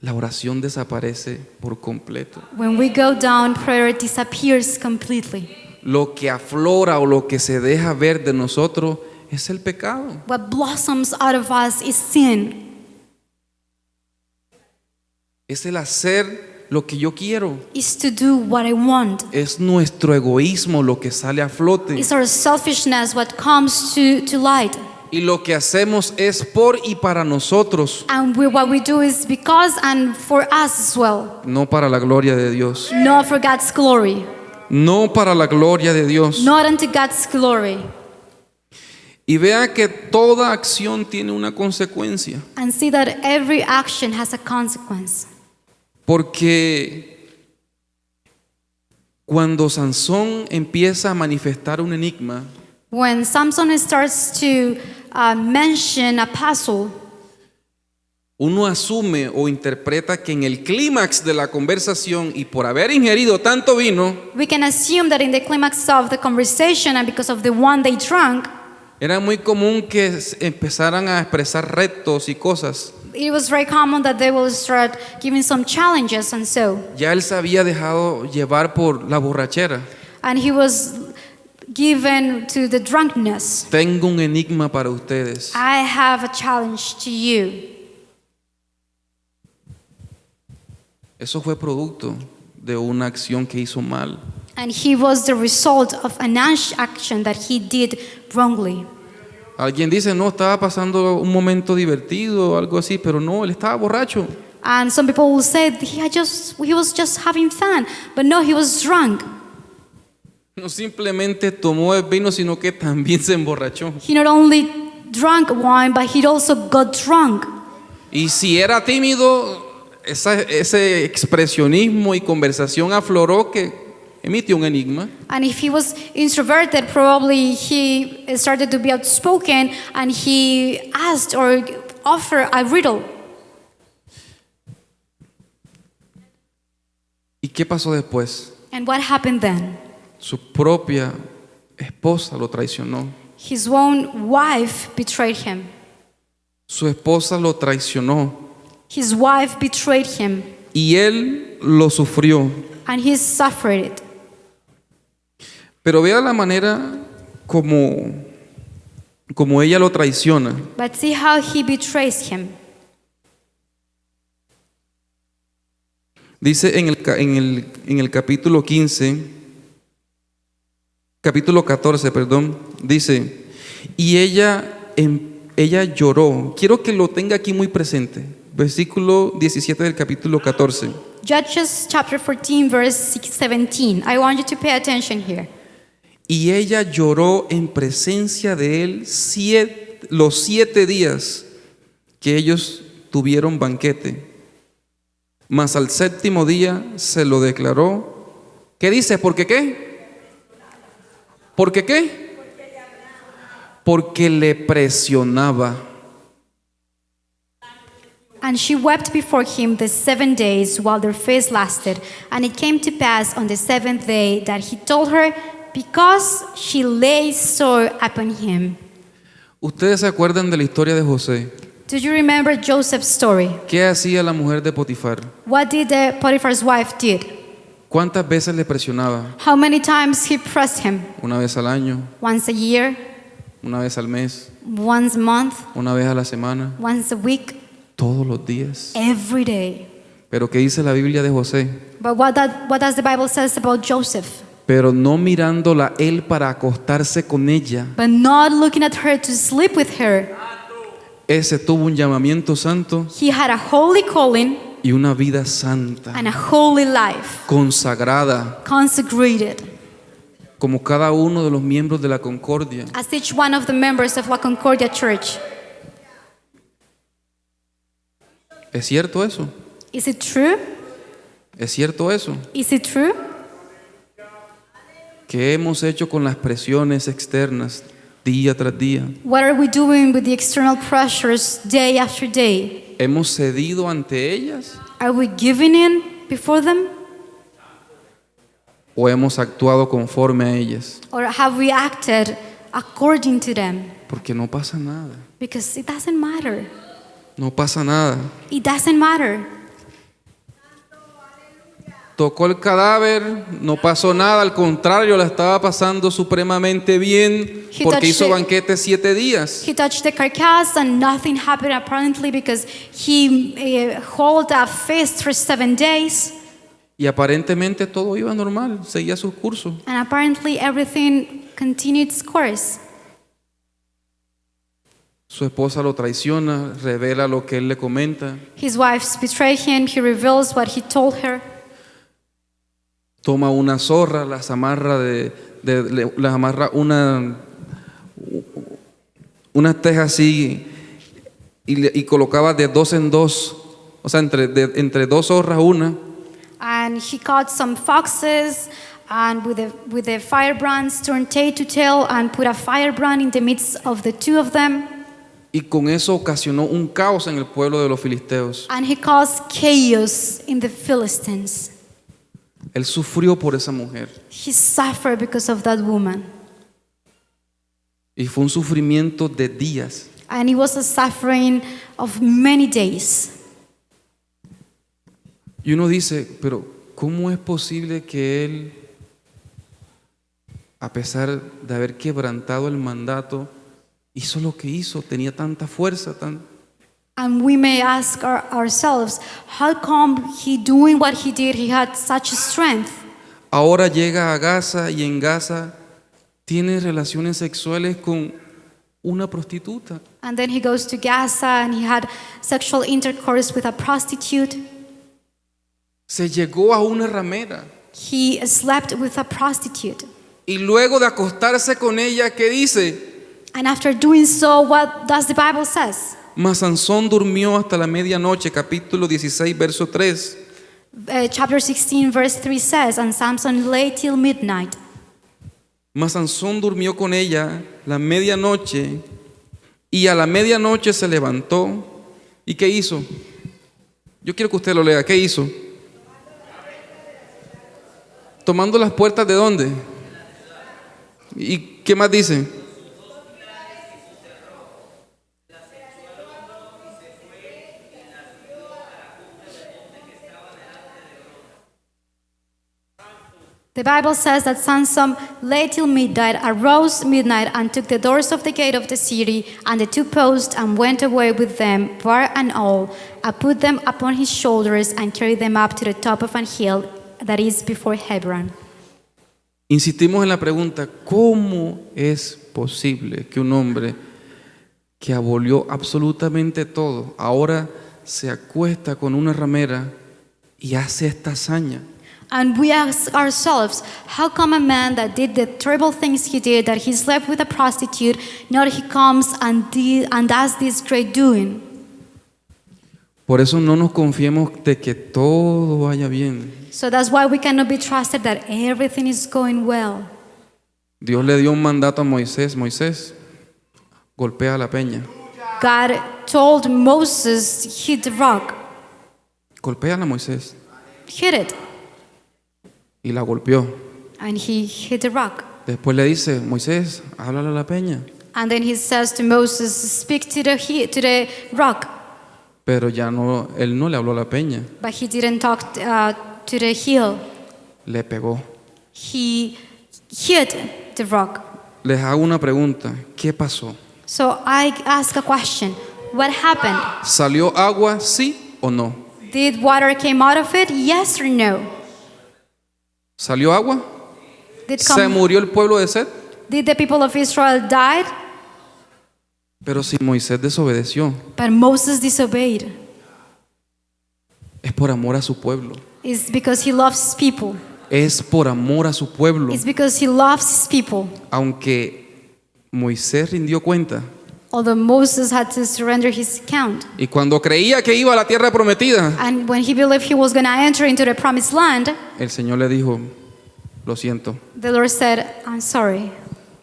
A: la oración desaparece por completo.
B: When we go down, prayer disappears completely.
A: Lo que aflora o lo que se deja ver de nosotros es el pecado.
B: What blossoms out of us is sin.
A: Es el hacer lo que yo quiero.
B: Is to do what I want.
A: Es nuestro egoísmo lo que sale a flote.
B: It's our selfishness what comes to light.
A: Y lo que hacemos es por y para nosotros,
B: And what we do is because and for us as well.
A: no para la gloria de Dios.
B: Not for God's glory.
A: No para la gloria de Dios.
B: Not unto God's glory.
A: Y vea que toda acción tiene una consecuencia.
B: And see that every action has a consequence.
A: Porque cuando Sansón empieza a manifestar un enigma,
B: When Samson starts to mention a puzzle,
A: uno asume o interpreta que en el clímax de la conversación y por haber ingerido tanto vino,
B: We can assume that in the climax of the conversation and because of the one they drank,
A: era muy común que empezaran a expresar retos y cosas.
B: it was very common that they will start giving some challenges and so.
A: Ya él se había dejado llevar por la borrachera.
B: And he was given to the drunkenness.
A: Tengo un enigma para ustedes.
B: I have a challenge to you.
A: Eso fue producto de una acción que hizo mal.
B: And he was the result of an action that he did wrongly.
A: Alguien dice, no, estaba pasando un momento divertido o algo así, pero no, él estaba borracho.
B: And some people will say he was just having fun, but no, he was drunk.
A: No simplemente tomó el vino, sino que también se emborrachó.
B: He not only drank wine, but he also got drunk.
A: Y si era tímido, ese expresionismo y conversación afloró que emitió un enigma.
B: And if he was introverted, probably he started to be outspoken and he asked or offered a riddle.
A: ¿Y qué pasó después?
B: And what happened then?
A: Su propia esposa lo traicionó.
B: His own wife betrayed him.
A: Su esposa lo traicionó
B: His wife betrayed him,
A: y él lo sufrió.
B: and he suffered it.
A: Pero vea la manera como ella lo traiciona.
B: But see how he betrays him.
A: Dice en el capítulo 14, perdón, dice, y ella lloró. Quiero que lo tenga aquí muy presente. Versículo 17 del capítulo 14.
B: Judges chapter 14, verse 17. I want you to pay attention here.
A: Y ella lloró en presencia de él los 7 días que ellos tuvieron banquete. Mas al 7º día se lo declaró. ¿Qué dice? ¿Por qué qué? ¿Por qué qué? Porque le presionaba.
B: And she wept before him the 7 days while their feast lasted. And it came to pass on the 7th day that he told her, because she lay sore upon him.
A: ¿Ustedes se acuerdan de la historia de José?
B: Do you remember Joseph's story?
A: ¿Qué hacía la mujer de Potifar?
B: What did Potiphar's wife did?
A: ¿Cuántas veces le presionaba?
B: How many times he pressed him?
A: Una vez al año,
B: Once a year,
A: una vez al mes,
B: once a month,
A: una vez a la semana,
B: once a week,
A: todos los días.
B: every day.
A: Pero ¿qué dice la Biblia de José?
B: But what does the Bible says about Joseph?
A: Pero no mirándola él para acostarse con ella.
B: But not looking at her to sleep with her.
A: Ese tuvo un llamamiento santo
B: He had a holy calling
A: y una vida santa,
B: and a holy life,
A: consagrada,
B: consecrated,
A: como cada uno de los miembros de la Concordia.
B: as each one of the members of La Concordia Church.
A: ¿Es cierto eso?
B: Is it true?
A: ¿Es cierto eso?
B: Is it true?
A: ¿Qué hemos hecho con las presiones externas día tras día?
B: What are we doing with the external pressures day after day?
A: ¿Hemos cedido ante ellas
B: Are we giving in before them?
A: o hemos actuado conforme a ellas?
B: Or have we acted according to them?
A: Porque no pasa nada.
B: Because it doesn't matter.
A: No pasa nada.
B: It doesn't matter.
A: Tocó el cadáver, no pasó nada, al contrario, la estaba pasando supremamente bien
B: He
A: porque
B: touched
A: hizo
B: it.
A: banquete 7 días.
B: He touched the carcass and nothing happened apparently because he held a feast for 7 days.
A: Y aparentemente todo iba normal, seguía su curso.
B: And apparently everything continued its course.
A: Su esposa lo traiciona, revela lo que él le comenta,
B: His wife betrayed him. He reveals what he told her.
A: toma una zorra, las amarra las amarra unas tejas así y colocaba de 2 en 2, o sea, entre 2 zorras una.
B: And he caught some foxes and with the firebrands turned tail to tail and put a firebrand in the midst of the two of them.
A: Y con eso ocasionó un caos en el pueblo de los filisteos.
B: And he caused chaos in the Philistines.
A: Él sufrió por esa mujer.
B: He suffered because of that woman.
A: Y fue un sufrimiento de días.
B: And it was a suffering of many days.
A: Y uno dice, pero ¿cómo es posible que él, a pesar de haber quebrantado el mandato, hizo lo que hizo? Tenía tanta fuerza,
B: And we may ask ourselves, how come he doing what he did? He had such strength.
A: Ahora llega a Gaza y en Gaza tiene relaciones sexuales con una prostituta.
B: And then he goes to Gaza and he had sexual intercourse with a prostitute.
A: Se llegó a una ramera.
B: He slept with a prostitute.
A: Y luego de acostarse con ella, ¿qué dice?
B: And after doing so, what does the Bible says?
A: Mas Sansón durmió hasta la medianoche, capítulo 16, verso 3.
B: Chapter 16, verse 3 says, and Samson lay till midnight.
A: Mas Sansón durmió con ella la medianoche y a la medianoche se levantó. ¿Y qué hizo? Yo quiero que usted lo lea. ¿Qué hizo? Tomando las puertas ¿de dónde? ¿Y qué más dice?
B: The Bible says that Samson lay till midnight, arose midnight, and took the doors of the gate of the city and the two posts, and went away with them, bar and all, and put them upon his shoulders, and carried them up to the top of an hill that is before Hebron.
A: Insistimos en la pregunta, ¿cómo es posible que un hombre que abolió absolutamente todo, ahora se acuesta con una ramera y hace esta hazaña?
B: And we ask ourselves, how come a man that did the terrible things he did, that he slept with a prostitute, now he comes and does this great doing?
A: Por eso no nos confiemos de que todo vaya bien.
B: So that's why we cannot be trusted that everything is going well.
A: Dios le dio un mandato a Moisés. Moisés, golpea la peña.
B: God told Moses, hit the rock.
A: Golpéala, Moisés.
B: Hit it.
A: Y la golpeó.
B: And he hit the rock.
A: Después le dice, Moisés, háblale a la peña.
B: And then he says to Moses, speak to the rock.
A: Pero ya no, él no le habló a la peña.
B: But he didn't talk to the hill.
A: Le pegó.
B: He hit the rock.
A: Les hago una pregunta. ¿Qué pasó?
B: So I ask a question. What happened?
A: ¿Salió agua, sí o no?
B: Did water came out of it? Yes or no?
A: ¿Salió agua?
B: Did,
A: ¿Se murió el pueblo de sed?
B: did the people of Israel die?
A: Pero si Moisés desobedeció,
B: But Moses disobeyed.
A: es por amor a su pueblo.
B: It's because he loves his people.
A: Es por amor a su pueblo.
B: It's because he loves his people.
A: Aunque Moisés rindió cuenta.
B: Although Moses had to surrender his account.
A: Y cuando creía que iba a la tierra prometida,
B: And when he believed he was going to enter into the promised land,
A: el Señor le dijo, lo siento,
B: the Lord said, I'm sorry,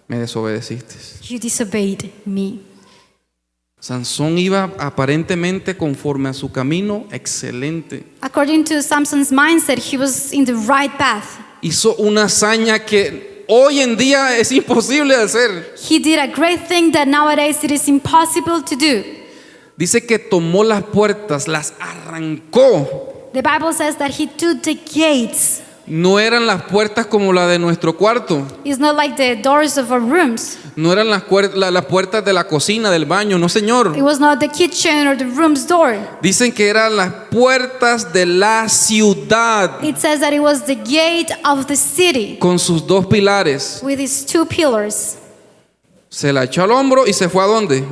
A: me desobedeciste.
B: you disobeyed me.
A: Sansón iba aparentemente conforme a su camino excelente.
B: According to Samson's mindset, he was in the right path.
A: Hizo una hazaña que hoy en día es imposible de hacer.
B: He did a great thing that nowadays it is impossible to do.
A: Dice que tomó las puertas, las arrancó.
B: The Bible says that he took the gates.
A: No eran las puertas como la de nuestro cuarto.
B: It's not like the doors of our rooms.
A: No eran las puertas de la cocina, del baño, no señor.
B: It was not the kitchen or the room's door.
A: Dicen que eran las puertas de la ciudad
B: It says that it was the gate of the city
A: con sus dos pilares.
B: with its two pillars.
A: Se la echó al hombro y se fue ¿a dónde?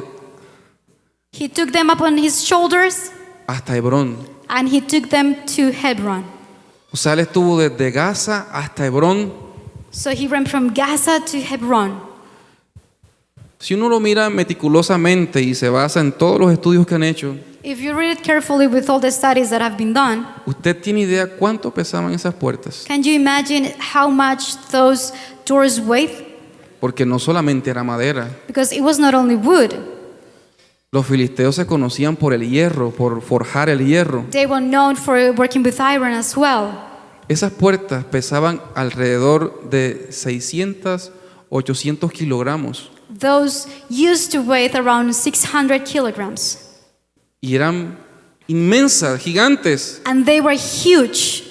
B: He took them upon his shoulders
A: Hasta Hebrón.
B: and he took them to Hebron.
A: O sea, él estuvo desde Gaza hasta Hebrón.
B: So he went from Gaza to Hebron.
A: Si uno lo mira meticulosamente y se basa en todos los estudios que han hecho,
B: If you read it carefully with all the studies that have been done,
A: ¿usted tiene idea cuánto pesaban esas puertas?
B: can you imagine how much those doors weighed?
A: Porque no solamente era madera.
B: Because it was not only wood.
A: Los filisteos se conocían por el hierro, por forjar el hierro.
B: They were known for working with iron as well.
A: Esas puertas pesaban alrededor de 600, 800 kilogramos
B: Those used to weigh around 600 kilograms.
A: y eran inmensas, gigantes.
B: And they were huge.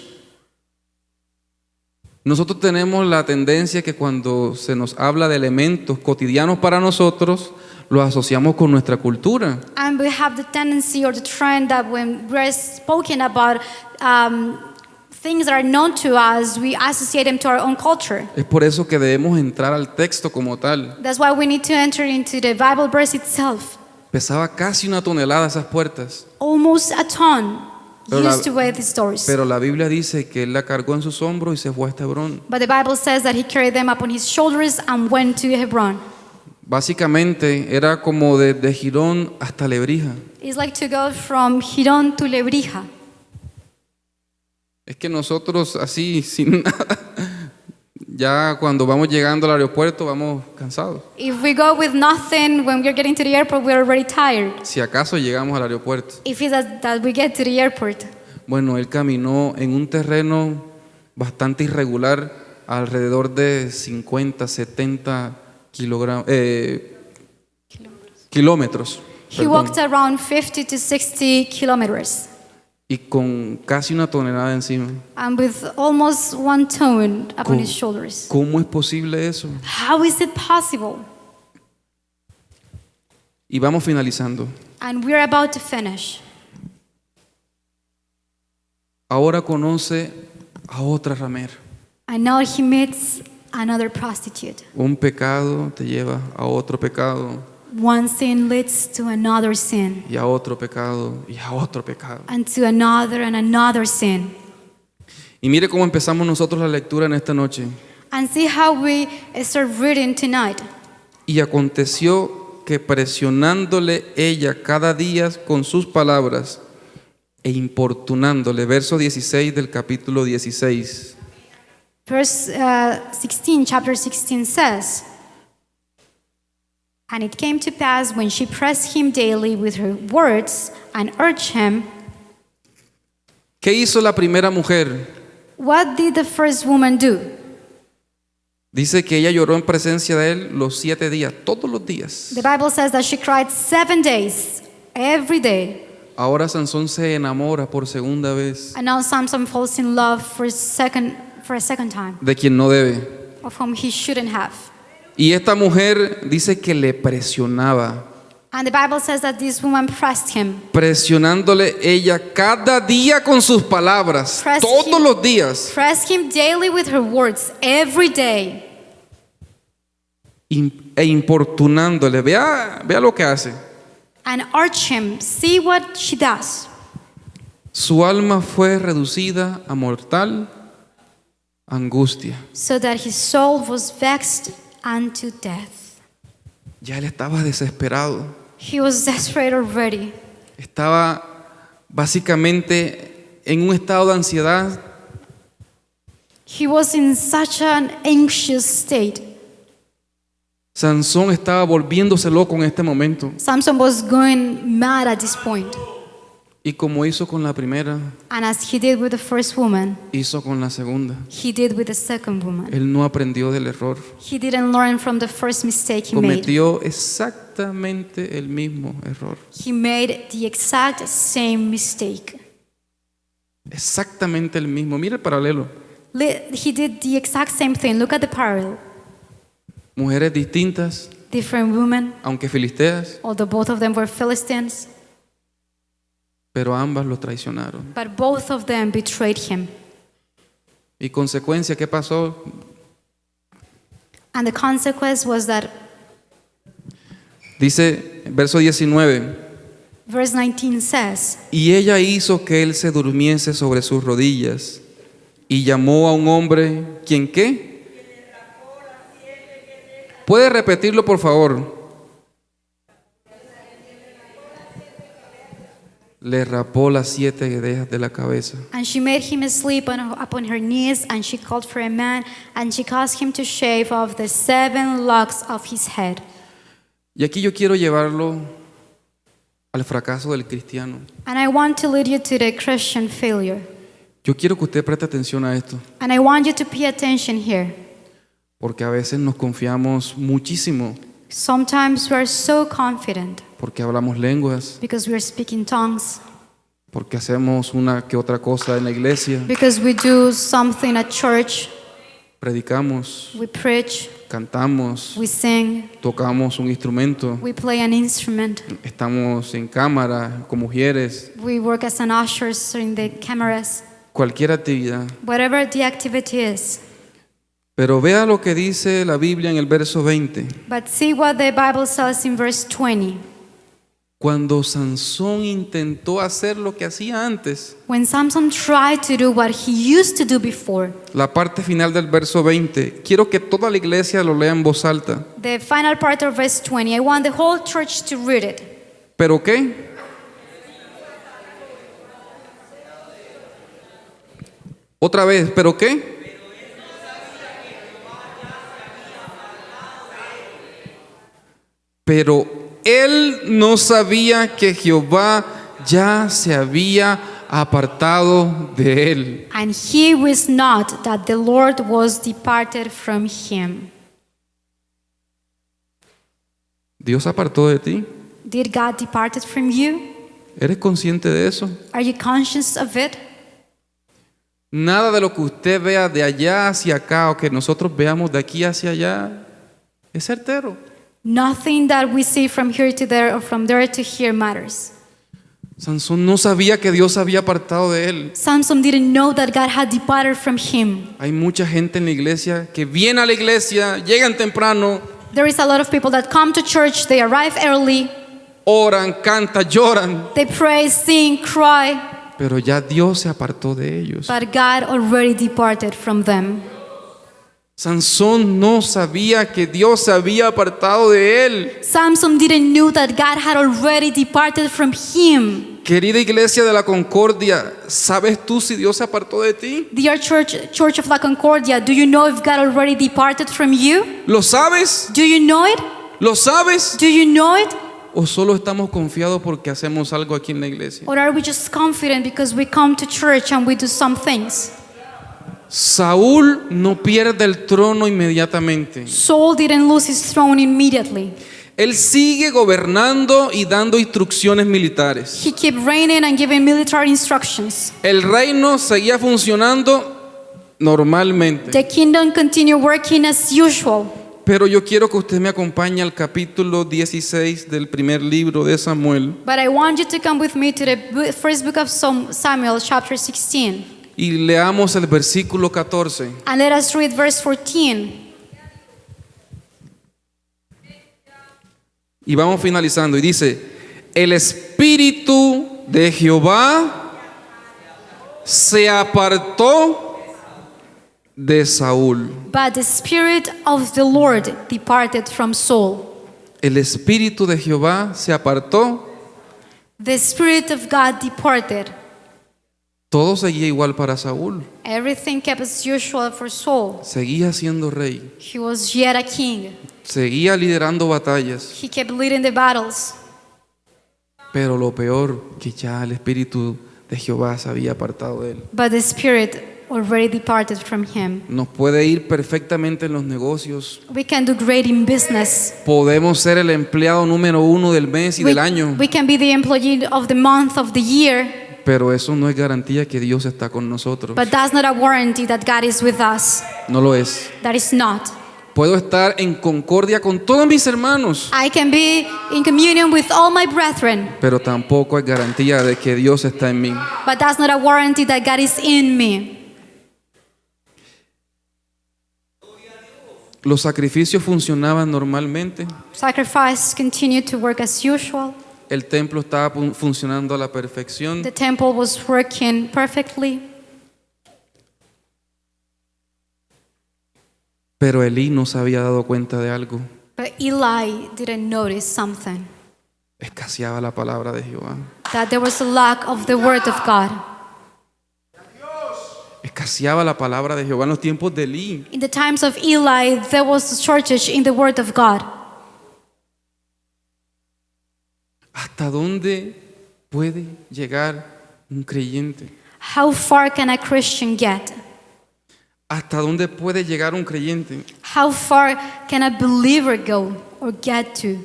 A: Nosotros tenemos la tendencia que cuando se nos habla de elementos cotidianos para nosotros, los asociamos con nuestra cultura.
B: And we have the tendency or the trend that when we're spoken about things that are known to us, we associate them to our own culture.
A: Es por eso que debemos entrar al texto como tal.
B: That's why we need to enter into the Bible verse itself.
A: Pesaba casi 1 tonelada esas puertas,
B: Almost a ton
A: Pero la-
B: used to weigh these doors.
A: pero la Biblia dice que él la cargó en sus hombros y se fue a Hebrón.
B: But the Bible says that he carried them upon his shoulders and went to Hebron.
A: Básicamente era como de Girón hasta Lebrija.
B: It's like to go from Hidón to Lebrija.
A: Es que nosotros así, sin nada, ya cuando vamos llegando al aeropuerto vamos cansados.
B: If we go with nothing when we're getting to the airport, we're already tired.
A: Si acaso llegamos al aeropuerto.
B: If it's that we get to the airport.
A: Bueno, él caminó en un terreno bastante irregular, alrededor de 50, 70 kilómetros.
B: He
A: Perdón.
B: walked around 50 to 60 kilometers
A: Y con casi 1 tonelada encima.
B: and with almost 1 ton upon
A: ¿Cómo?
B: his shoulders.
A: ¿Cómo es posible eso?
B: How is it possible?
A: Y vamos finalizando.
B: And we're about to finish.
A: Ahora conoce a otra ramera.
B: And now he meets another prostitute.
A: Un pecado te lleva a otro pecado
B: One sin leads to another sin,
A: y a otro pecado y a otro pecado.
B: and to another and another sin.
A: Y mire cómo empezamos nosotros la lectura en esta noche.
B: And see how we start reading tonight.
A: Y aconteció que presionándole ella cada día con sus palabras e importunándole, verso 16 del capítulo 16.
B: Verse 16, chapter 16 says, And it came to pass when she pressed him daily with her words and urged him,
A: ¿Qué hizo la primera mujer?
B: what did the first woman do?
A: Dice que ella lloró en presencia de él los 7 días, todos los días.
B: The Bible says that she cried 7 days, every day.
A: Ahora Sansón se enamora por segunda vez
B: And now Samson falls in love for a second time,
A: de quien no debe.
B: of whom he shouldn't have.
A: Y esta mujer dice que le presionaba,
B: And the Bible says that this woman pressed him.
A: presionándole ella cada día con sus palabras,
B: Pressed
A: todos
B: him.
A: los días,
B: Pressed him daily with her words, every day.
A: e importunándole. Vea lo que hace.
B: And urged him, see what she does.
A: Su alma fue reducida a mortal angustia.
B: So that his soul was vexed unto death.
A: Ya él estaba desesperado.
B: He was desperate already.
A: Estaba básicamente en un estado de ansiedad.
B: He was in such an anxious state.
A: Sansón estaba volviéndose loco en este momento.
B: Samson was going mad at this point.
A: Y como hizo con la primera,
B: And as he did with the first woman,
A: hizo con la segunda.
B: he did with the second woman.
A: Él no aprendió del error.
B: He didn't learn from the first mistake he made.
A: Cometió exactamente el mismo error.
B: He made the exact same mistake.
A: Exactamente el mismo. Mira el paralelo.
B: He did the exact same thing. Look at the parallel.
A: Mujeres distintas,
B: Different women,
A: aunque filisteas,
B: although both of them were Philistines,
A: pero ambas lo traicionaron.
B: but both of them betrayed him.
A: Y consecuencia, ¿qué pasó?
B: And the consequence was that,
A: Dice, verso 19,
B: verse 19 says,
A: y ella hizo que él se durmiese sobre sus rodillas y llamó a un hombre, ¿quién qué? ¿Puede repetirlo, por favor? Le rapó las 7 guedejas de la cabeza.
B: and she made him sleep upon her knees, and she called for a man, and she caused him to shave off the 7 locks of his head.
A: Y aquí yo quiero llevarlo al fracaso del cristiano.
B: And I want to lead you to the Christian failure.
A: Yo quiero que usted preste atención a esto,
B: And I want you to pay attention here.
A: porque a veces nos confiamos muchísimo,
B: Sometimes we are so confident
A: porque hablamos lenguas,
B: because we are speaking tongues,
A: porque hacemos una que otra cosa en la iglesia,
B: because we do something at church,
A: predicamos,
B: we preach,
A: cantamos,
B: we sing,
A: tocamos un instrumento,
B: we play an instrument,
A: estamos en cámara como mujeres,
B: we work as an ushers in the cameras,
A: cualquier actividad.
B: whatever the activity is.
A: Pero vea lo que dice la Biblia en el verso 20.
B: But see what the Bible says in verse 20.
A: Cuando Sansón intentó hacer lo que hacía antes,
B: When Samson tried to do what he used to do before,
A: la parte final del verso 20, quiero que toda la iglesia lo lea en voz alta.
B: the final part of verse 20, I want the whole church to read it.
A: ¿Pero qué? Otra vez, ¿pero qué? Pero él no sabía que Jehová ya se había apartado de él.
B: And he was not that the Lord was departed from him.
A: Dios apartó de ti.
B: Did God departed from you?
A: ¿Eres consciente de eso?
B: Are you conscious of it?
A: Nada de lo que usted vea de allá hacia acá o que nosotros veamos de aquí hacia allá es certero.
B: Nothing that we see from here to there or from there to here matters.
A: Sansón no sabía que Dios había apartado de él.
B: Samson didn't know that God had departed from him.
A: Hay mucha gente en la iglesia que viene a la iglesia, llegan temprano,
B: There is a lot of people that come to church, they arrive early,
A: oran, cantan, lloran,
B: they pray, sing, cry,
A: pero ya Dios se apartó de ellos.
B: but God already departed from them.
A: Sansón no sabía que Dios se había apartado de él.
B: Samson didn't know that God had already departed from him.
A: Querida iglesia de la Concordia, ¿sabes tú si Dios se apartó de ti?
B: Dear Church of La Concordia, do you know if God already departed from you?
A: ¿Lo sabes?
B: Do you know it?
A: ¿Lo sabes?
B: Do you know it?
A: ¿O solo estamos confiados porque hacemos algo aquí en la iglesia?
B: Or are we just confident because we come to church and we do some things?
A: Saúl no pierde el trono inmediatamente.
B: Saul didn't lose his throne immediately.
A: Él sigue gobernando y dando instrucciones militares.
B: He kept reigning and giving military instructions.
A: El reino seguía funcionando normalmente.
B: The kingdom continued working as usual.
A: Pero yo quiero que usted me acompañe al capítulo 16 del primer libro de Samuel
B: But I want you to come with me to the first book of Samuel, chapter 16.
A: y leamos el versículo 14.
B: And let us read verse 14.
A: Y vamos finalizando. Y dice, el espíritu de Jehová se apartó de Saúl.
B: But the Spirit of the Lord departed from Saul.
A: El espíritu de Jehová se apartó.
B: The Spirit of God departed.
A: Todo seguía igual para Saúl.
B: Everything kept as usual for Saul.
A: Seguía siendo rey.
B: He was yet a king.
A: Seguía liderando batallas.
B: He kept leading the battles.
A: Pero lo peor, que ya el espíritu de Jehová se había apartado de él.
B: But the Spirit already departed from him.
A: Nos puede ir perfectamente en los negocios.
B: We can do great in business.
A: Podemos ser el empleado número 1 del mes y del año.
B: We can be the employee of the month, of the year.
A: Pero eso no es garantía que Dios está con nosotros.
B: But that's not a warranty that God is with us.
A: No lo es.
B: That is not.
A: Puedo estar en concordia con todos mis hermanos,
B: I can be in communion with all my brethren.
A: pero tampoco es garantía de que Dios está en mí.
B: But that's not a warranty that God is in me.
A: Los sacrificios funcionaban normalmente.
B: Sacrifice continued to work as usual.
A: El templo estaba funcionando a la perfección.
B: The temple was working perfectly.
A: Pero Elí no se había dado cuenta de algo.
B: But Eli didn't notice something.
A: Escaseaba la palabra de Jehová.
B: That there was a lack of the word of God.
A: Escaseaba la palabra de Jehová en los tiempos de Elí.
B: In the times of Eli, there was a shortage in the word of God.
A: ¿Hasta dónde puede llegar un creyente?
B: How far can a Christian get?
A: ¿Hasta dónde puede llegar un creyente?
B: How far can a believer go or get to?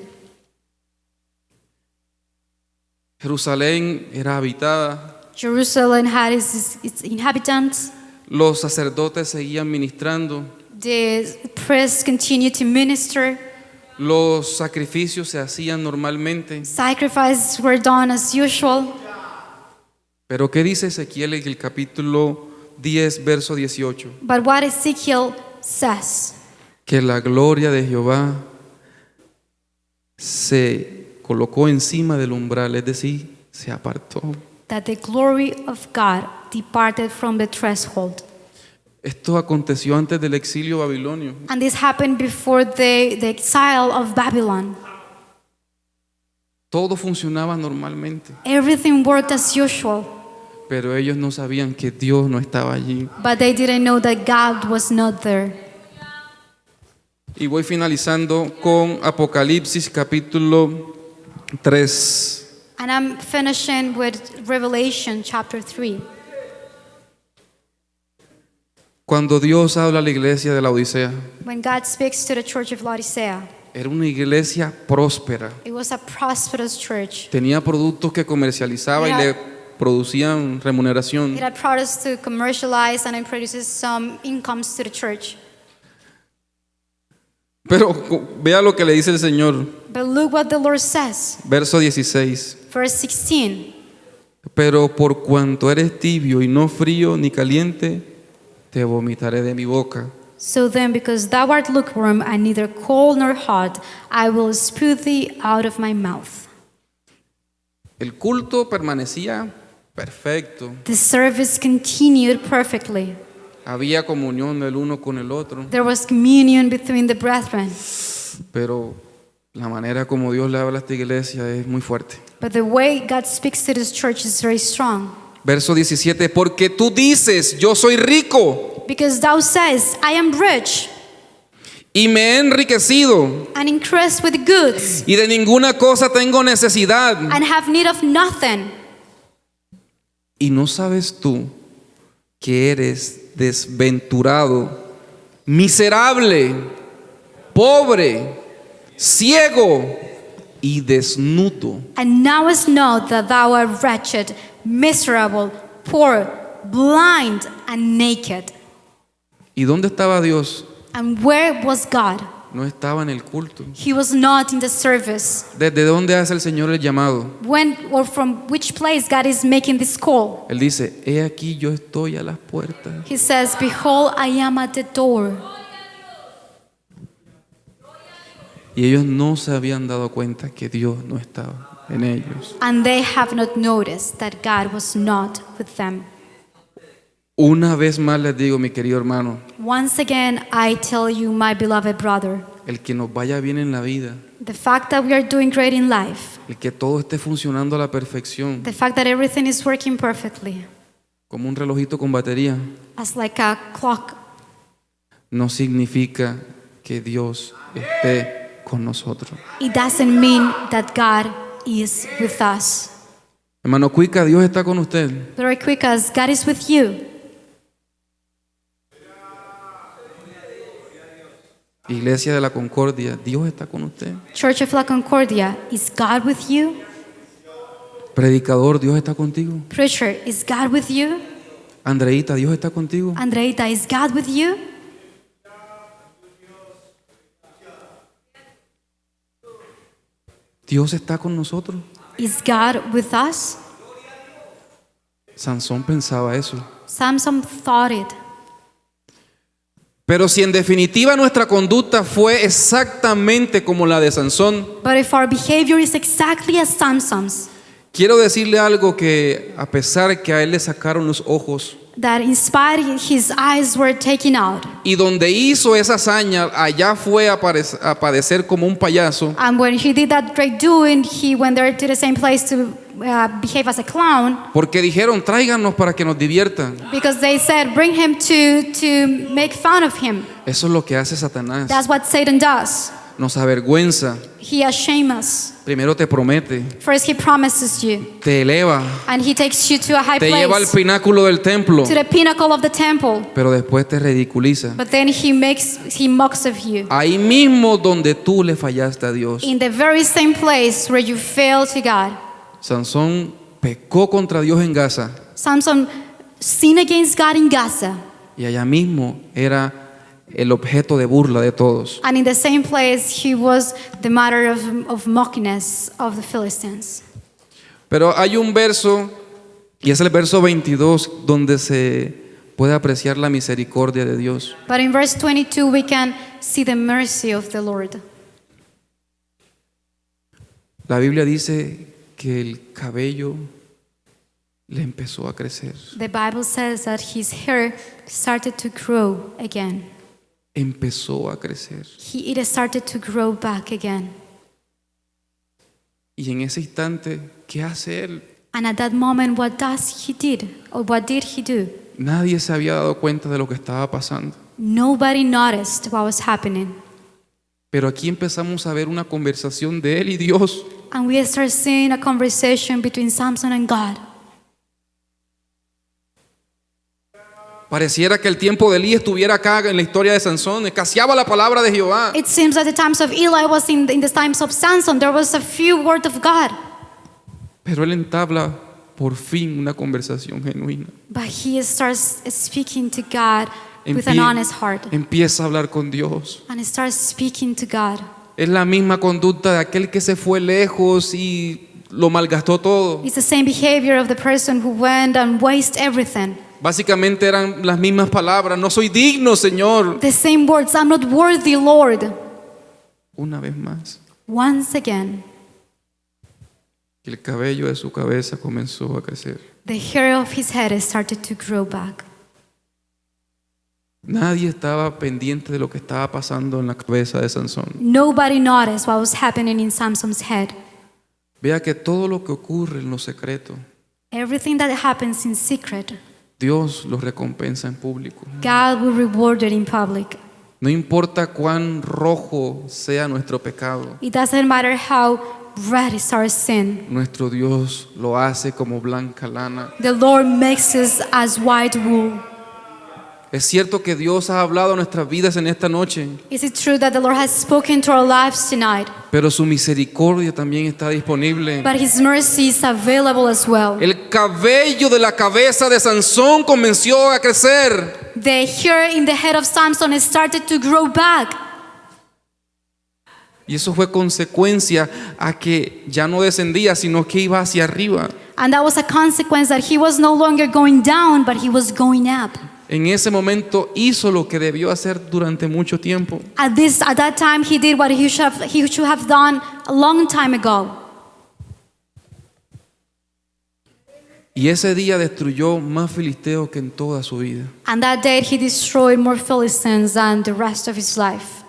A: Jerusalén era habitada,
B: Jerusalem had its inhabitants.
A: los sacerdotes seguían ministrando,
B: The priests continued to minister.
A: los sacrificios se hacían normalmente.
B: Sacrifices were done as usual.
A: Pero ¿qué dice Ezequiel en el capítulo 10, verso 18?
B: But what Ezekiel says,
A: Que la gloria de Jehová se colocó encima del umbral, es decir, se apartó.
B: that the glory of God departed from the threshold.
A: Esto aconteció antes del exilio babilonio.
B: And this happened before the exile of Babylon.
A: Todo funcionaba normalmente,
B: Everything worked as usual,
A: pero ellos no sabían que Dios no estaba allí.
B: but they didn't know that God was not there.
A: Y voy finalizando con Apocalipsis capítulo 3.
B: And I'm finishing with Revelation chapter 3.
A: Cuando Dios habla a la iglesia de la Odisea,
B: When God speaks to the church of Laodicea,
A: era una iglesia próspera.
B: it was a prosperous church.
A: Tenía productos que comercializaba y le producían remuneración.
B: It had products to commercialize and it produces some incomes to the church.
A: Pero vea lo que le dice el Señor,
B: But look what the Lord says.
A: verso 16.
B: Verse 16.
A: Pero por cuanto eres tibio y no frío ni caliente, te vomitaré de mi boca.
B: So then, because thou art lukewarm and neither cold nor hot, I will spew thee out of my mouth.
A: El culto permanecía perfecto.
B: The service continued perfectly.
A: Había comunión el uno con el otro.
B: There was communion between the brethren.
A: Pero la manera como Dios le habla a esta iglesia es muy fuerte.
B: But the way God speaks to this church is very strong.
A: Verso 17, porque tú dices, yo soy rico
B: Because thou sayest, I am rich
A: y me he enriquecido
B: and increased with goods
A: y de ninguna cosa tengo necesidad.
B: and have need of nothing.
A: Y no sabes tú que eres desventurado, miserable, pobre, ciego y desnudo.
B: And knowest not that thou art wretched, miserable, poor, blind, and naked.
A: ¿Y dónde estaba Dios?
B: And where was God?
A: No estaba en el culto.
B: He was not in the service.
A: ¿Desde dónde hace el Señor el llamado?
B: When or from which place God is making this call?
A: Él dice, he aquí yo estoy a las puertas.
B: He says, behold, I am at the door.
A: Y ellos no se habían dado cuenta que Dios no estaba en ellos.
B: And they have not noticed that God was not with them.
A: Una vez más les digo, mi querido hermano,
B: Once again, I tell you, my beloved brother,
A: el que nos vaya bien en la vida,
B: the fact that we are doing great in life,
A: el que todo esté funcionando a la perfección,
B: the fact that everything is working perfectly,
A: como un relojito con batería,
B: as like a clock,
A: no significa que Dios esté con nosotros.
B: it doesn't mean that God is with us.
A: Hermano Cuica, Dios está con usted.
B: Very quick, as God is with you.
A: Iglesia de la Concordia, Dios está con usted.
B: Church of La Concordia, is God with you?
A: Predicador, Dios está contigo.
B: Preacher, is God with you?
A: Andreita, Dios está contigo.
B: Andreita, is God with you?
A: Dios está con nosotros.
B: Is God with us?
A: Sansón pensaba eso.
B: Samson thought it.
A: Pero si en definitiva nuestra conducta fue exactamente como la de Sansón,
B: But if our behavior is exactly as Samson's,
A: quiero decirle algo que a pesar que a él le sacaron los ojos
B: that in spite his eyes were taken out,
A: y donde hizo esa hazaña, allá fue a padecer como un payaso,
B: and when he did that great doing, he went there to the same place to behave as a clown,
A: porque dijeron, tráiganos para que nos diviertan.
B: because they said, bring him to make fun of him.
A: Eso es lo que hace Satanás.
B: That's what Satan does.
A: Nos avergüenza,
B: He ashames us.
A: Primero te promete,
B: First, he promises you,
A: te eleva,
B: and he takes you to a high
A: te lleva al
B: place,
A: pináculo del templo,
B: to the pinnacle of the temple.
A: pero después te ridiculiza.
B: But then he mocks of you.
A: Ahí mismo donde tú le fallaste a Dios.
B: In the very same place where you fail to God.
A: Sansón pecó contra Dios en Gaza
B: Samson sinned against God in Gaza.
A: y allá mismo era el objeto de burla de todos.
B: And in the same place, he was the matter of mockingness of the Philistines.
A: Pero hay un verso, y es el verso 22, donde se puede apreciar la misericordia de Dios.
B: But in verse 22, we can see the mercy of the Lord.
A: La Biblia dice que el cabello le empezó a crecer.
B: The Bible says that his hair started to grow again.
A: Empezó a crecer.
B: It started to grow back again.
A: Y en ese instante, ¿qué hace él?
B: And at that moment, what did he do?
A: Nadie se había dado cuenta de lo que estaba pasando.
B: Nobody noticed what was happening.
A: Pero aquí empezamos a ver una conversación de él y Dios.
B: And we start seeing a conversation between Samson and God.
A: Pareciera que el tiempo de Elí estuviera acá en la historia de Sansón. Escaseaba la palabra de Jehová.
B: It seems that the times of Eli was in the times of Samson. There was a few words of God.
A: Pero él entabla por fin una conversación genuina.
B: But he starts speaking to God with an honest heart.
A: Empieza a hablar con Dios.
B: And he starts speaking to God.
A: Es la misma conducta de aquel que se fue lejos y lo malgastó todo.
B: It's the same behavior of the person who went and wasted everything.
A: Básicamente eran las mismas palabras. No soy digno, Señor.
B: The same words, I'm not worthy, Lord.
A: Una vez más,
B: Once again,
A: el cabello de su cabeza comenzó a crecer.
B: the hair of his head started to grow back.
A: Nadie estaba pendiente de lo que estaba pasando en la cabeza de Sansón.
B: Nobody noticed what was happening in Samson's head.
A: Vea que todo lo que ocurre en lo secreto,
B: Everything that happens in secret,
A: Dios lo recompensa en público.
B: God will reward it in public.
A: No importa cuán rojo sea nuestro pecado,
B: It doesn't matter how red is our sin.
A: nuestro Dios lo hace como blanca lana.
B: The Lord makes us as white wool.
A: Es cierto que Dios ha hablado a nuestras vidas en esta noche,
B: Is it true that the Lord has spoken to our lives tonight?
A: pero su misericordia también está disponible.
B: But His mercy is available as well.
A: El cabello de la cabeza de Sansón comenzó a crecer.
B: The hair in the head of Samson started to grow back.
A: Y eso fue consecuencia a que ya no descendía, sino que iba hacia arriba.
B: And that was a consequence that he was no longer going down, but he was going up.
A: En ese momento hizo lo que debió hacer durante mucho tiempo.
B: At that time, he did what he should have done a long time ago.
A: Y ese día destruyó más filisteos que en toda su vida.
B: And that day, he destroyed more Philistines than the rest of his life.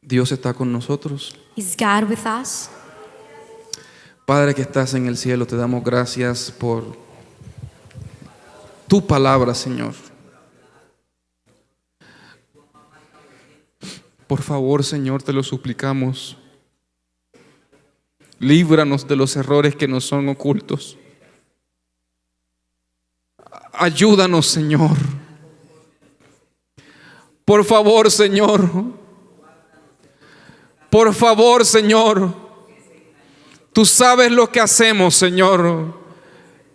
A: Dios está con nosotros.
B: Is God with us?
A: Padre que estás en el cielo, te damos gracias por tu palabra, Señor. Por favor, Señor, te lo suplicamos. Líbranos de los errores que nos son ocultos. Ayúdanos, Señor. Por favor, Señor. Por favor, Señor. Tú sabes lo que hacemos, Señor,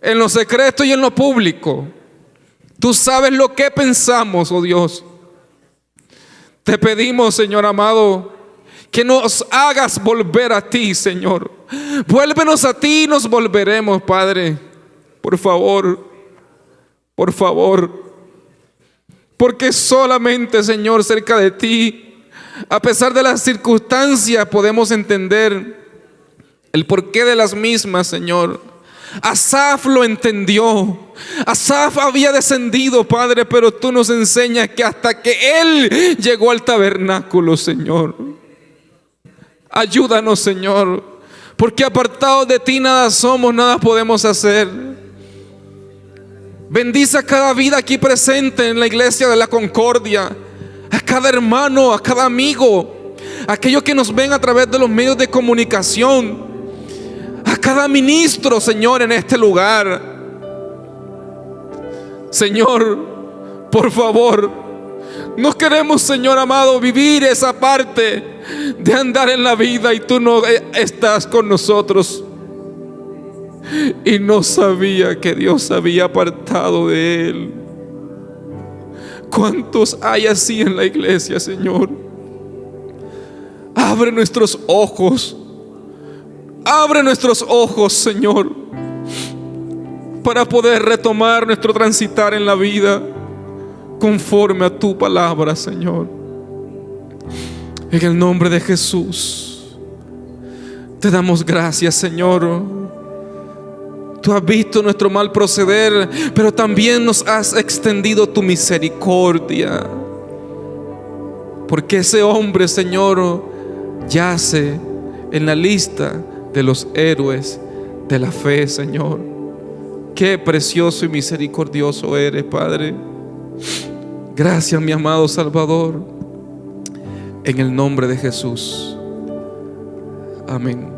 A: en lo secreto y en lo público. Tú sabes lo que pensamos, oh Dios. Te pedimos, Señor amado, que nos hagas volver a ti, Señor. Vuélvenos a ti y nos volveremos, Padre. Por favor, por favor. Porque solamente, Señor, cerca de ti, a pesar de las circunstancias, podemos entender el porqué de las mismas, Señor. Asaf lo entendió. Asaf había descendido, Padre, pero tú nos enseñas que hasta que él llegó al tabernáculo, Señor. Ayúdanos, Señor, porque apartados de ti nada somos, nada podemos hacer. Bendice a cada vida aquí presente en la iglesia de la Concordia, a cada hermano, a cada amigo, aquellos que nos ven a través de los medios de comunicación, a cada ministro, Señor, en este lugar. Señor, por favor, no queremos, Señor amado, vivir esa parte de andar en la vida y tú no estás con nosotros. Y no sabía que Dios había apartado de él. ¿Cuántos hay así en la iglesia, Señor? Abre nuestros ojos. Abre nuestros ojos, Señor, para poder retomar nuestro transitar en la vida conforme a tu palabra, Señor. En el nombre de Jesús te damos gracias, Señor. Tú has visto nuestro mal proceder, pero también nos has extendido tu misericordia. Porque ese hombre, Señor, yace en la lista de los héroes de la fe, Señor. Qué precioso y misericordioso eres, Padre. Gracias, mi amado Salvador. En el nombre de Jesús. Amén.